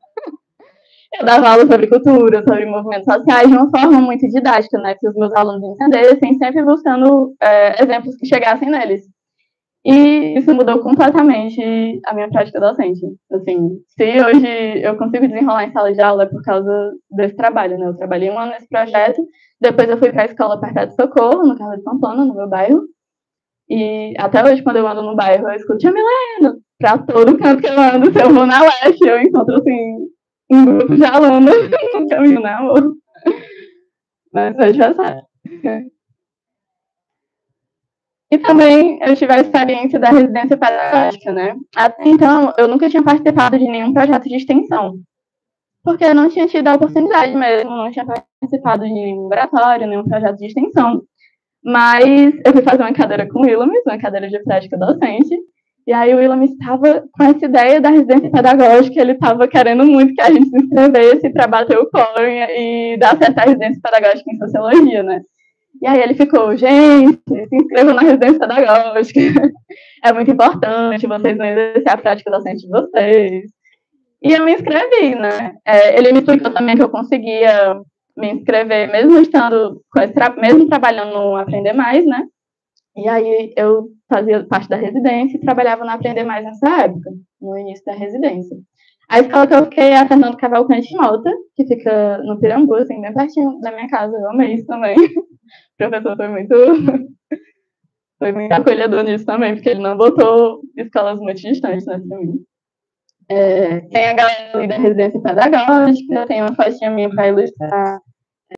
D: Eu dava aula sobre cultura, sobre movimentos sociais, de uma forma muito didática, né? Que os meus alunos entendessem, sempre buscando exemplos que chegassem neles. E isso mudou completamente a minha prática docente. Assim, se hoje eu consigo desenrolar em sala de aula é por causa desse trabalho, né? Eu trabalhei 1 ano nesse projeto, depois eu fui para a escola Perpétuo Socorro, no Carlos de Santana, no meu bairro. E até hoje, quando eu ando no bairro, eu escuto Tia Milena, para todo canto que eu ando. Se eu vou na Leste, eu encontro, assim, um grupo de alunos no caminho, né, amor? Mas pode passar. E também eu tive a experiência da residência pedagógica, né? Até então, eu nunca tinha participado de nenhum projeto de extensão, porque eu não tinha tido a oportunidade mesmo, não tinha participado de nenhum laboratório, nenhum projeto de extensão. Mas eu fui fazer uma cadeira com o Willamis, uma cadeira de prática docente, e aí o Willamis estava com essa ideia da residência pedagógica, ele estava querendo muito que a gente se inscrevesse para bater o quórum e dar certo a residência pedagógica em sociologia, né? E aí ele ficou, gente, se inscrevam na residência pedagógica, é muito importante, vocês vão exercer a prática docente de vocês. E eu me inscrevi, né? Ele me explicou também que eu conseguia me inscrever, mesmo estando, mesmo trabalhando no Aprender Mais, né? E aí eu fazia parte da residência e trabalhava no Aprender Mais nessa época, no início da residência. A escola que eu fiquei é a Fernando Cavalcante Mota, que fica no Pirambu, assim, bem pertinho da minha casa. Eu amei isso também. O professor foi muito acolhedor nisso também, porque ele não botou escolas muito distantes, né, pra mim. Tem a galera ali da residência pedagógica, tem uma fotinha minha para ilustrar